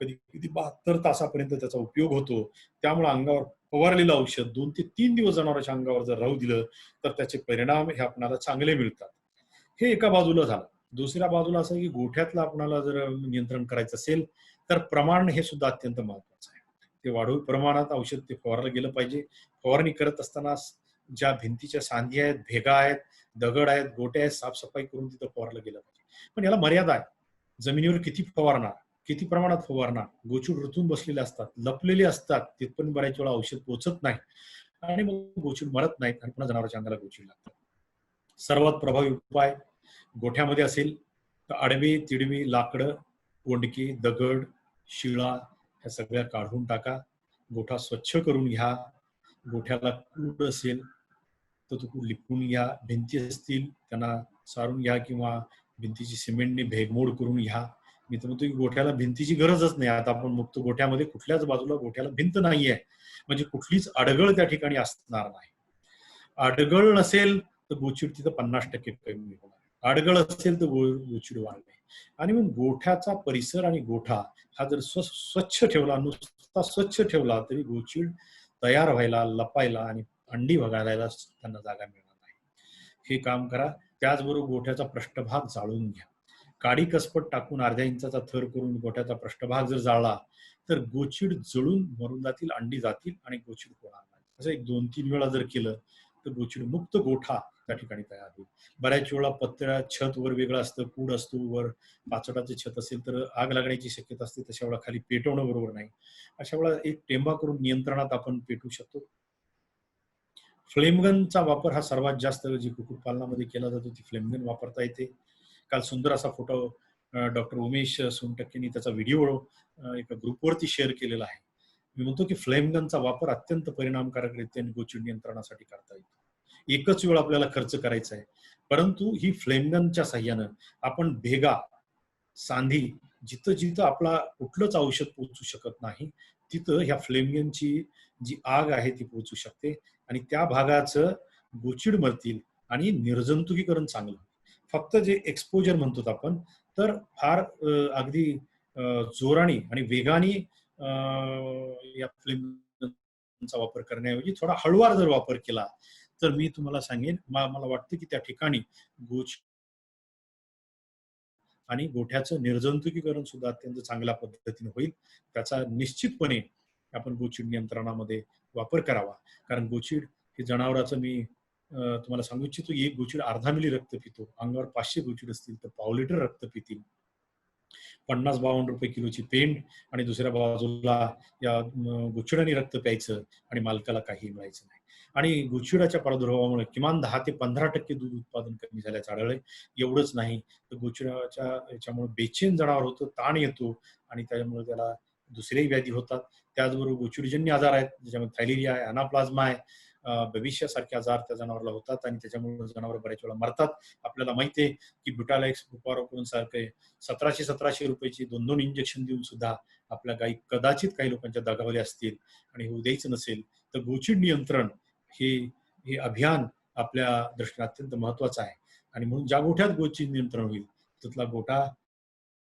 कधी कधी 72 तासापर्यंत त्याचा उपयोग होतो. त्यामुळे अंगावर फवारलेलं औषध 2 ते 3 दिवस जनावरांच्या अंगावर जर राहू दिलं तर त्याचे परिणाम हे आपल्याला चांगले मिळतात. हे एका बाजूला झालं. दुसऱ्या बाजूला असं की गोठ्यातलं आपल्याला जर नियंत्रण करायचं असेल तर प्रमाण हे सुद्धा अत्यंत महत्वाचं आहे. ते वाढवून प्रमाणात औषध ते फवारलं गेलं पाहिजे. फवारणी करत असताना ज्या भिंतीच्या सांधी आहेत, भेगा आहेत, दगड आहेत, गोटे आहेत, साफसफाई करून तिथं फवारलं गेलं पाहिजे. पण याला मर्यादा आहे. जमिनीवर किती फवारणार, किती प्रमाणात फवारणार? गोचूड ऋतून बसलेले असतात, लपलेले असतात, तिथपर्यंत बऱ्याच वेळा औषध पोहोचत नाही आणि मग गोचूड मरत नाहीत आणि पुन्हा जनावरांच्या अंगाला गोचूड लागतात. सर्वात प्रभावी उपाय गोठ्यामध्ये असेल तर आडवी तिडवी लाकडं, कोंडकी, दगड, शिळा ह्या सगळ्या काढून टाका. गोठा स्वच्छ करून घ्या. गोठ्याला कूड असेल तर तो कूड लिपून घ्या. भिंती असतील त्यांना सारून घ्या किंवा भिंतीची सिमेंटने भेगमोड करून घ्या. मी तर म्हणतो की गोठ्याला भिंतीची गरजच नाही. आता आपण मुक्त गोठ्यामध्ये कुठल्याच बाजूला गोठ्याला भिंत नाहीये, म्हणजे कुठलीच अडगळ त्या ठिकाणी असणार नाही. अडगळ नसेल तर गोचिड तिथं 50% कमी होणार. अडगळ असेल तर गोचिड वाढणे. आणि मग गोठ्याचा परिसर आणि गोठा हा जर स्वच्छ ठेवला, नुसता स्वच्छ ठेवला तरी गोचिड तयार व्हायला, लपायला आणि अंडी बघायला त्यांना जागा मिळणार नाही. हे काम करा. त्याचबरोबर गोठ्याचा पृष्ठभाग जाळून घ्या. काडी कसपट टाकून अर्ध्या इंचाचा थर करून गोठ्याचा पृष्ठभाग जर जाळला तर गोचिड जळून मरून जातील, अंडी जातील आणि गोचिड होणार नाही. असं एक 2-3 वेळा जर केलं तर गोचिड मुक्त गोठा त्या ठिकाणी तयार होईल. बऱ्याच वेळा पत्र्या छत वर वेगळं असतं, कूड असतो, वर पाचोटाचे छत असेल तर आग लागण्याची शक्यता असते. तशा वेळा खाली पेटवणं बरोबर नाही. अशा वेळा एक टेंबा करून नियंत्रणात आपण पेटवू शकतो. फ्लेमगनचा वापर हा सर्वात जास्त जी कुक्कुटपालनामध्ये केला जातो ती फ्लेमगन वापरता येते. काल सुंदर असा फोटो डॉक्टर उमेश सोनटक्केंनी त्याचा व्हिडिओ एका ग्रुपवरती शेअर केलेला आहे. मी म्हणतो की फ्लेमगनचा वापर अत्यंत परिणामकारक रीतीने गोचिड नियंत्रणासाठी करता येतो. एकच वेळ आपल्याला खर्च करायचा आहे, परंतु ही फ्लेमगनच्या साह्यानं आपण भेगा, सांधी जिथं जिथं आपला कुठलंच औषध पोहोचू शकत नाही तिथं ह्या फ्लेमगनची जी आग आहे ती पोहोचू शकते आणि त्या भागाचं गोचिड मरतील आणि निर्जंतुकीकरण चांगलं. फक्त जे एक्सपोजर म्हणतो आपण तर फार अगदी जोराने आणि वेगाने या फ्लेमचा वापर करण्याऐवजी थोडा हळूवार जर वापर केला तर मी तुम्हाला सांगेन, मला वाटतं की त्या ठिकाणी गोच आणि गोठ्याचं निर्जंतुकीकरण सुद्धा अत्यंत चांगल्या पद्धतीने होईल. त्याचा निश्चितपणे आपण गोचिड नियंत्रणामध्ये वापर करावा. कारण गोचिड हे जनावराचं मी तुम्हाला सांगू इच्छितो, एक गोचिड अर्धा मिली रक्त पितो. अंगावर 500 गोचिड असतील तर पाव लिटर रक्त पितील. 50-52 रुपये किलोची पेंड आणि दुसऱ्या बाजूला या गोचिडाने रक्त प्यायचं आणि मालकाला काही मिळायचं नाही. आणि गोचिडाच्या प्रादुर्भावामुळे किमान 10 ते 15% दूध उत्पादन कमी झाल्याचं आढळलंय. एवढंच नाही तर गोचिडाच्या याच्यामुळे बेचैन जनावर होतं, ताण येतो आणि त्याच्यामुळे त्याला दुसरेही व्याधी होतात. त्याचबरोबर गोचिडजन्य आजार आहेत, ज्याच्यामध्ये थॅलेरिया आहे, अनाप्लाझ्मा आहे, बेबिशिया आजार त्या जनावराला होतात आणि त्याच्यामुळे जनावर बऱ्याच वेळा मरतात. आपल्याला माहिती आहे की ब्युटालॅक्स, बुपारोपिन सारखे 1700 रुपयाची 2-2 इंजेक्शन देऊन सुद्धा आपल्या गायी कदाचित काही लोकांच्या दगावल्या असतील आणि होऊ द्यायचं नसेल तर गोचिड नियंत्रण हे अभियान आपल्या दृष्टीने अत्यंत महत्वाचं आहे. आणि म्हणून ज्या गोठ्यात गोचिड नियंत्रण होईल तिथला गोठा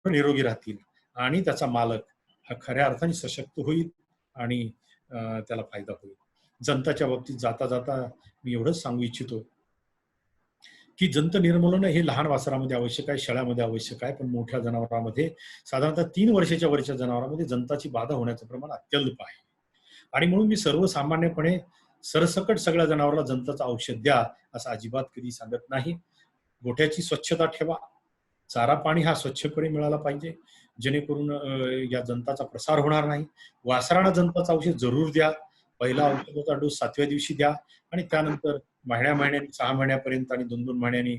निरोगी राहतील आणि त्याचा मालक हा खऱ्या अर्थाने सशक्त होईल आणि त्याला फायदा होईल. जंताच्या बाबतीत जाता जाता मी एवढंच सांगू इच्छितो की जंत निर्मूलन हे लहान वासरामध्ये आवश्यक आहे, शेळ्यामध्ये आवश्यक आहे, पण मोठ्या जनावरांमध्ये साधारणतः 3 वर्षाच्या वरच्या जनावरांमध्ये जंताची बाधा होण्याचं प्रमाण अत्यल्प आहे. आणि म्हणून मी सर्वसामान्यपणे सरसकट सगळ्या जनावरांना जंताचं औषध द्या असं अजिबात कधी सांगत नाही. गोठ्याची स्वच्छता ठेवा, चारा पाणी हा स्वच्छपणे मिळाला पाहिजे, जेणेकरून या जंताचा प्रसार होणार नाही. वासरांना जंताचं औषध जरूर द्या. पहिला औषधाचा डोस 7व्या दिवशी द्या आणि त्यानंतर महिन्यानी 6 महिन्यापर्यंत आणि 2-2 महिन्यांनी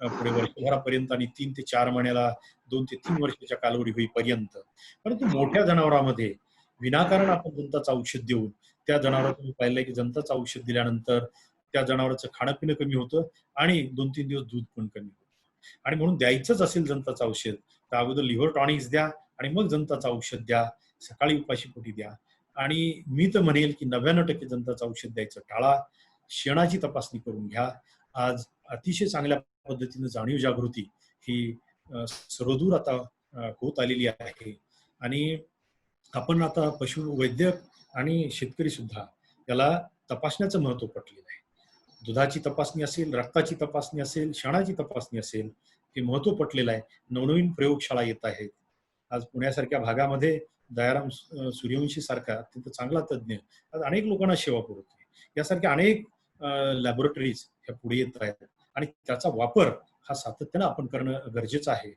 पुढे वर्षभरापर्यंत आणि 3 ते 4 महिन्याला 2 ते 3 वर्षाच्या कालावधी होईपर्यंत. परंतु मोठ्या जनावरांमध्ये विनाकारण आपण जंताचं औषध देऊन त्या जनावराला तुम्ही पाहिलंय की जंताचं औषध दिल्यानंतर त्या जनावराचं खाणं पिणं कमी होतं आणि 2-3 दिवस दूध पण कमी होतं. आणि म्हणून द्यायचंच असेल जंताचं औषध तर अगोदर लिव्हर टॉनिक्स द्या आणि मग जंताचं औषध द्या. सकाळी उपाशी पोटी द्या. आणि मी तर म्हणेल की 99% जंताचं औषध द्यायचं टाळा. शेणाची तपासणी करून घ्या. आज अतिशय चांगल्या पद्धतीने जाणीव जागृती ही सर्वदूर आता होत आलेली आहे आणि आपण आता पशुवैद्यक आणि शेतकरी सुद्धा याला तपासण्याचं महत्व पटलेलं आहे. दुधाची तपासणी असेल, रक्ताची तपासणी असेल, शेणाची तपासणी असेल, हे महत्व पटलेलं आहे. नवनवीन प्रयोगशाळा येत आहेत. आज पुण्यासारख्या भागामध्ये दयाराम सूर्यवंशी सारखा अत्यंत चांगला तज्ञ आज अनेक लोकांना सेवा पुरवतोय. यासारख्या अनेक लॅबोरेटरीज ह्या पुढे येत आहेत आणि त्याचा वापर हा सातत्यानं आपण करणं गरजेचं आहे.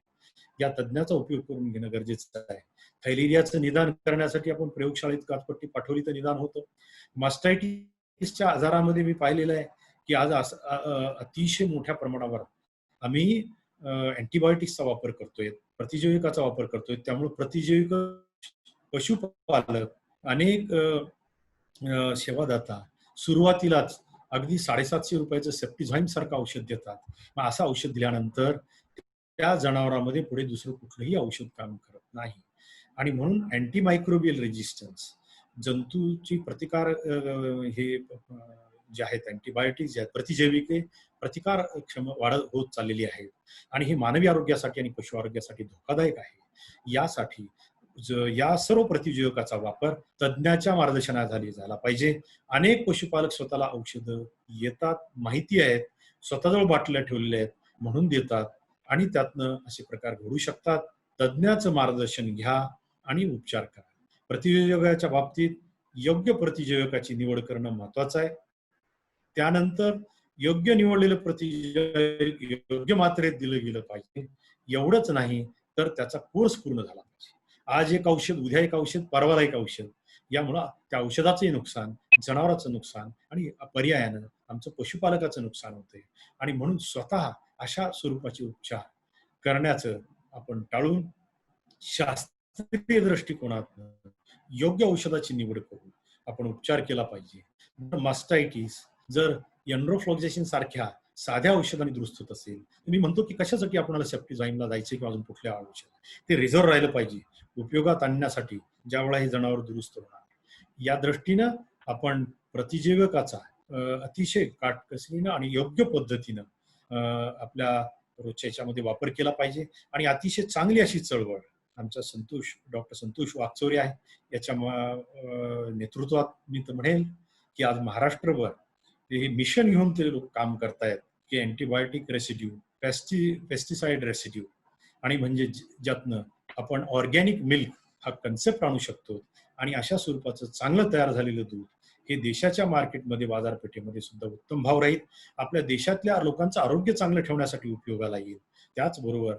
या तज्ञाचा उपयोग करून घेणं गरजेचं आहे. थैलेरियाचं निदान करण्यासाठी आपण प्रयोगशाळेत काचपट्टी पाठवली तर निदान होतं. मास्टायटिसच्या आजारामध्ये मी पाहिलेलं आहे की आज अतिशय मोठ्या प्रमाणावर आम्ही अँटीबायोटिक्सचा वापर करतोय, प्रतिजैविकाचा वापर करतोय. त्यामुळे प्रतिजैविक पशुपालक अनेक सेवादाता सुरुवातीलाच अगदी 750 रुपयाचं सेप्टिझाईम सारखं औषध देतात. मग असं औषध दिल्यानंतर त्या जनावरांमध्ये पुढे दुसरं कुठलंही औषध काम करत नाही. आणि म्हणून अँटीमायक्रोबियल रेजिस्टन्स जंतूची प्रतिकार हे जे आहेत अँटीबायोटिक्स जे आहेत प्रतिजैविके प्रतिकार क्षम वाढत होत चाललेली आहेत आणि हे मानवी आरोग्यासाठी आणि पशु आरोग्यासाठी धोकादायक आहे. यासाठी या सर्व प्रतिजैविकाचा वापर तज्ज्ञाच्या मार्गदर्शनाखाली झाला पाहिजे. अनेक पशुपालक स्वतःला औषधं येतात, माहिती आहेत, स्वतःजवळ बाटल्या ठेवलेल्या आहेत म्हणून देतात आणि त्यातनं असे प्रकार घडू शकतात. तज्ज्ञाचं मार्गदर्शन घ्या आणि उपचार करा. प्रतिजैविकाच्या बाबतीत योग्य प्रतिजैविकाची निवड करणं महत्वाचं आहे. त्यानंतर योग्य निवडलेलं प्रतिजैविक योग्य मात्रेत दिलं गेलं पाहिजे. एवढंच नाही तर त्याचा कोर्स पूर्ण झाला पाहिजे. आज एक औषध, उद्या एक औषध, परवाला एक औषध. यामुळं त्या औषधाचंही नुकसान, जनावरांचं नुकसान आणि पर्यायानं आमचं पशुपालकाचं नुकसान होतंय. आणि म्हणून स्वतः अशा स्वरूपाचे उपचार करण्याचं आपण टाळून शास्त्रीय दृष्टिकोनातून योग्य औषधाची निवड करून आपण उपचार केला पाहिजे. मास्टायटिस जर एन्ड्रोफ्लोक्झेशन सारख्या साध्या औषधांनी दुरुस्त होत असेल तर मी म्हणतो की कशासाठी आपल्याला सेप्टिझाईमला जायचं किंवा अजून कुठल्या औषध ते रिझर्व्ह राहिलं पाहिजे उपयोगात आणण्यासाठी ज्यावेळेला हे जनावर दुरुस्त होणार. या दृष्टीनं आपण प्रतिजैविकाचा अतिशय काटकसरीनं आणि योग्य पद्धतीनं आपल्या रोजच्या याच्यामध्ये वापर केला पाहिजे. आणि अतिशय चांगली अशी चळवळ आमचा डॉक्टर संतोष वाकचौरे आहे याच्या नेतृत्वात मी तर म्हणेल की आज महाराष्ट्रभर हे मिशन घेऊन ते लोक काम करतायत की अँटीबायोटिक रेसिड्यू, पेस्टिसाइड रेसिड्यू आणि म्हणजे ज्यातनं आपण ऑर्गॅनिक मिल्क हा कन्सेप्ट आणू शकतो आणि अशा स्वरूपाचं चांगलं तयार झालेलं दूध हे देशाच्या मार्केटमध्ये बाजारपेठेमध्ये सुद्धा उत्तम भाव राहील. आपल्या देशातल्या लोकांचं आरोग्य चांगलं ठेवण्यासाठी उपयोगाला येईल. त्याचबरोबर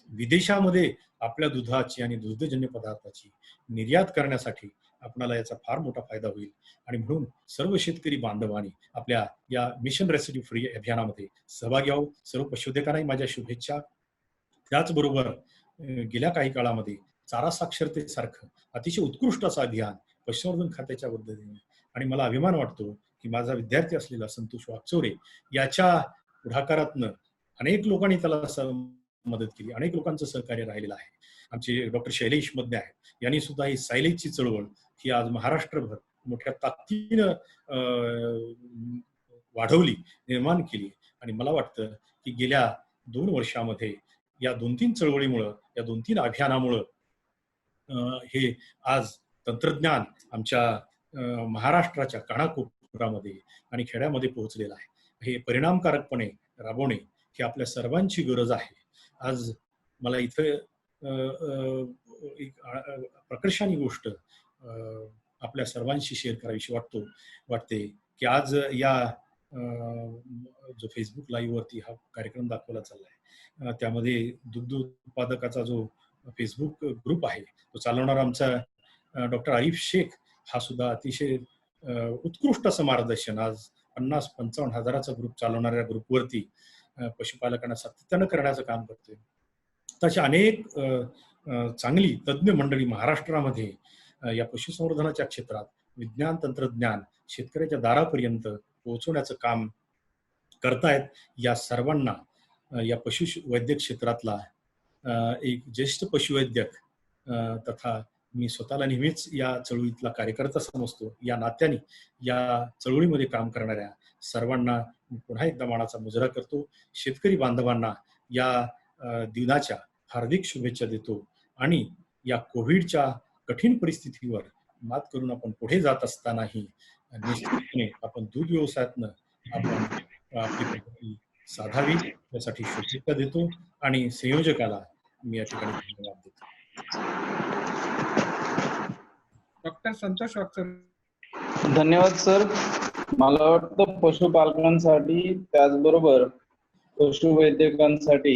विदेशामध्ये आपल्या दुधाची आणि दुग्धजन्य पदार्थाची निर्यात करण्यासाठी आपल्याला याचा फार मोठा फायदा होईल. आणि म्हणून सर्व शेतकरी बांधवांनी आपल्या या मिशन रेसिड्यू फ्री अभियानामध्ये सहभागी व्हावं. सर्व पशुधकांनाही माझ्या शुभेच्छा. त्याचबरोबर गेल्या काही काळामध्ये चारा साक्षरतेसारखं अतिशय उत्कृष्ट असं अभियान पशुसंवर्धन खात्याच्या पद्धतीने आणि मला अभिमान वाटतो की माझा विद्यार्थी असलेला संतोष वाकचौरे याच्या पुढाकारातनं अनेक लोकांनी त्याला मदत केली, अनेक लोकांचं सहकार्य राहिलेलं आहे. आमचे डॉक्टर शैलेश मध्य आहेत यांनी सुद्धा ही सायलेजची चळवळ ही आज महाराष्ट्रभर मोठ्या ताकदीनं वाढवली, निर्माण केली. आणि मला वाटतं की गेल्या 2 वर्षामध्ये या 2-3 चळवळीमुळं, या 2-3 अभियानामुळं हे आज तंत्रज्ञान आमच्या महाराष्ट्राच्या कानाकोपऱ्यामध्ये आणि खेड्यामध्ये पोहोचलेलं आहे. हे परिणामकारकपणे राबवणे ही आपल्या सर्वांची गरज आहे. आज मला इथं एक प्रकर्षाने गोष्ट आपल्या सर्वांशी शेअर करावीशी वाटते की आज या जो फेसबुक लाईव्ह वरती हा कार्यक्रम दाखवला चाललाय, त्यामध्ये दुग्ध उत्पादकाचा जो फेसबुक ग्रुप आहे तो चालवणारा आमचा डॉक्टर आरिफ शेख हा सुद्धा अतिशय उत्कृष्ट असं मार्गदर्शन आज 50-55 हजाराचा ग्रुप चालवणाऱ्या ग्रुपवरती पशुपालकांना सातत्यानं करण्याचं काम करतोय. तशी अनेक चांगली तज्ज्ञ मंडळी महाराष्ट्रामध्ये या पशुसंवर्धनाच्या क्षेत्रात विज्ञान तंत्रज्ञान शेतकऱ्याच्या दारापर्यंत पोहोचवण्याचं काम करतायत. या सर्वांना या पशुवैद्यक क्षेत्रातला एक ज्येष्ठ पशुवैद्यक तथा मी स्वतःला नेहमीच या चळवळीतला कार्यकर्ता समजतो. या नात्याने या चळवळीमध्ये काम करणाऱ्या सर्वांना मी पुन्हा एकदा मानाचा मुजरा करतो. शेतकरी बांधवांना या दिनाच्या हार्दिक शुभेच्छा देतो आणि या कोविडच्या कठीण परिस्थितीवर मात करून आपण पुढे जात असतानाही निश्चितपणे आपण दूध व्यवसायातनं आपण आपली प्रगती साधावी यासाठी शुभेच्छा देतो आणि संयोजकाला मी या ठिकाणी धन्यवाद देतो. डॉक्टर संतोष वागचौरे. धन्यवाद सर. मला वाटतं पशुपालकांसाठी त्याचबरोबर पशुवैद्यकांसाठी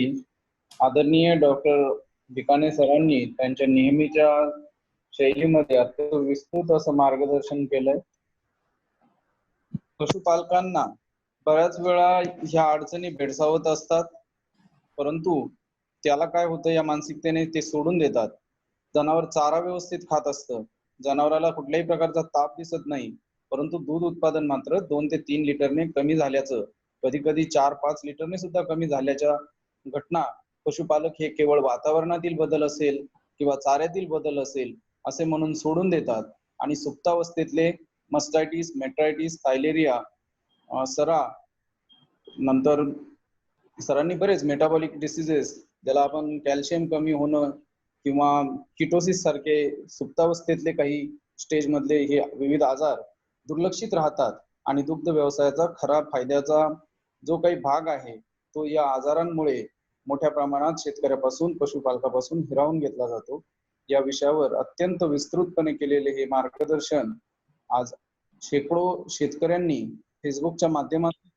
आदरणीय डॉक्टर बिकाने सरांनी त्यांच्या नेहमीच्या शैलीमध्ये अत्यंत विस्तृत असं मार्गदर्शन केलंय. पशुपालकांना बऱ्याच वेळा ह्या अडचणी भेडसावत असतात, परंतु त्याला काय होतं या मानसिकतेने ते सोडून देतात. जनावर चारा व्यवस्थित खात असतं, जनावराला कुठल्याही प्रकारचा ताप दिसत नाही, परंतु दूध उत्पादन मात्र 2 ते 3 लिटरने कमी झाल्याचं, कधी कधी 4-5 लिटरने सुद्धा कमी झाल्याच्या घटना पशुपालक हे केवळ वातावरणातील बदल असेल किंवा चाऱ्यातील बदल असेल असे म्हणून सोडून देतात आणि सुप्तावस्थेतले मस्टायटिस, मेट्रायटिस, थायलेरिया, सरा, नंतर सरांनी बरेच मेटाबॉलिक डिसीजेस ज्याला आपण कॅल्शियम कमी होणं किंवा किटोसिस सारखे सुप्तावस्थेतले काही स्टेज मधले हे विविध आजार दुर्लक्षित राहतात आणि दुग्ध व्यवसायाचा खरा फायद्याचा जो काही भाग आहे तो या आजारांमुळे मोठ्या प्रमाणात शेतकऱ्यापासून पशुपालकापासून हिरावून घेतला जातो. या विषयावर अत्यंत विस्तृतपणे केलेले हे मार्गदर्शन आज शेकडो शेतकऱ्यांनी फेसबुकच्या माध्यमातून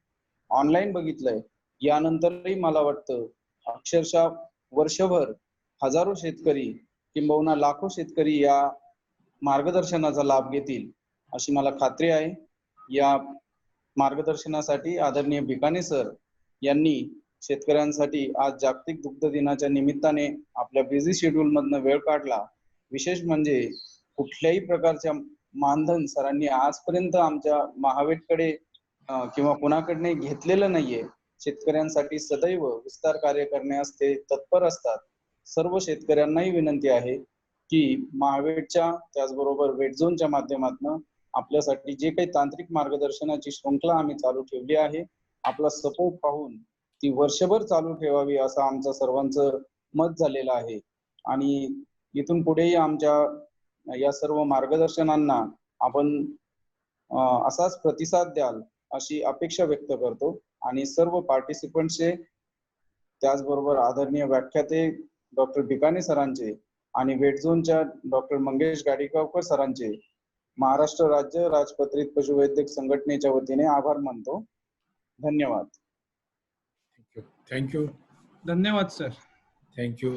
ऑनलाईन बघितलंय. यानंतरही मला वाटतं अक्षरशः वर्षभर हजारो शेतकरी किंबहुना लाखो शेतकरी या मार्गदर्शनाचा लाभ घेतील अशी मला खात्री आहे. या मार्गदर्शनासाठी आदरणीय बिकाने सर यांनी शेतकऱ्यांसाठी आज जागतिक दुग्ध दिनाच्या निमित्ताने आपल्या बिझी शेड्यूल मधनं वेळ काढला. विशेष म्हणजे कुठल्याही प्रकारच्या मानधन सरांनी आजपर्यंत आमच्या महावेटकडे किंवा कोणाकडे घेतलेलं नाहीये. शेतकऱ्यांसाठी सदैव विस्तार कार्य करण्यास ते तत्पर असतात. सर्व शेतकऱ्यांनाही विनंती आहे की महावेटच्या त्याचबरोबर वेट झोनच्या माध्यमातून आपल्यासाठी जे काही तांत्रिक मार्गदर्शनाची शृंखला आम्ही चालू ठेवली आहे, आपला सपोर्ट पाहून ती वर्षभर चालू ठेवावी असं आमचं सर्वांचं मत झालेलं आहे. आणि इथून पुढेही आमच्या या सर्व मार्गदर्शनांना आपण असाच प्रतिसाद द्याल अशी अपेक्षा व्यक्त करतो. आणि सर्व पार्टिसिपंटचे त्याचबरोबर आदरणीय व्याख्याते डॉक्टर बिकाने सरांचे आणि वेट झोनच्या डॉक्टर मंगेश गाडीगावकर सरांचे महाराष्ट्र राज्य राजपत्रित पशुवैद्यक संघटनेच्या वतीने आभार मानतो. धन्यवाद. थँक्यू. धन्यवाद सर. थँक्यू.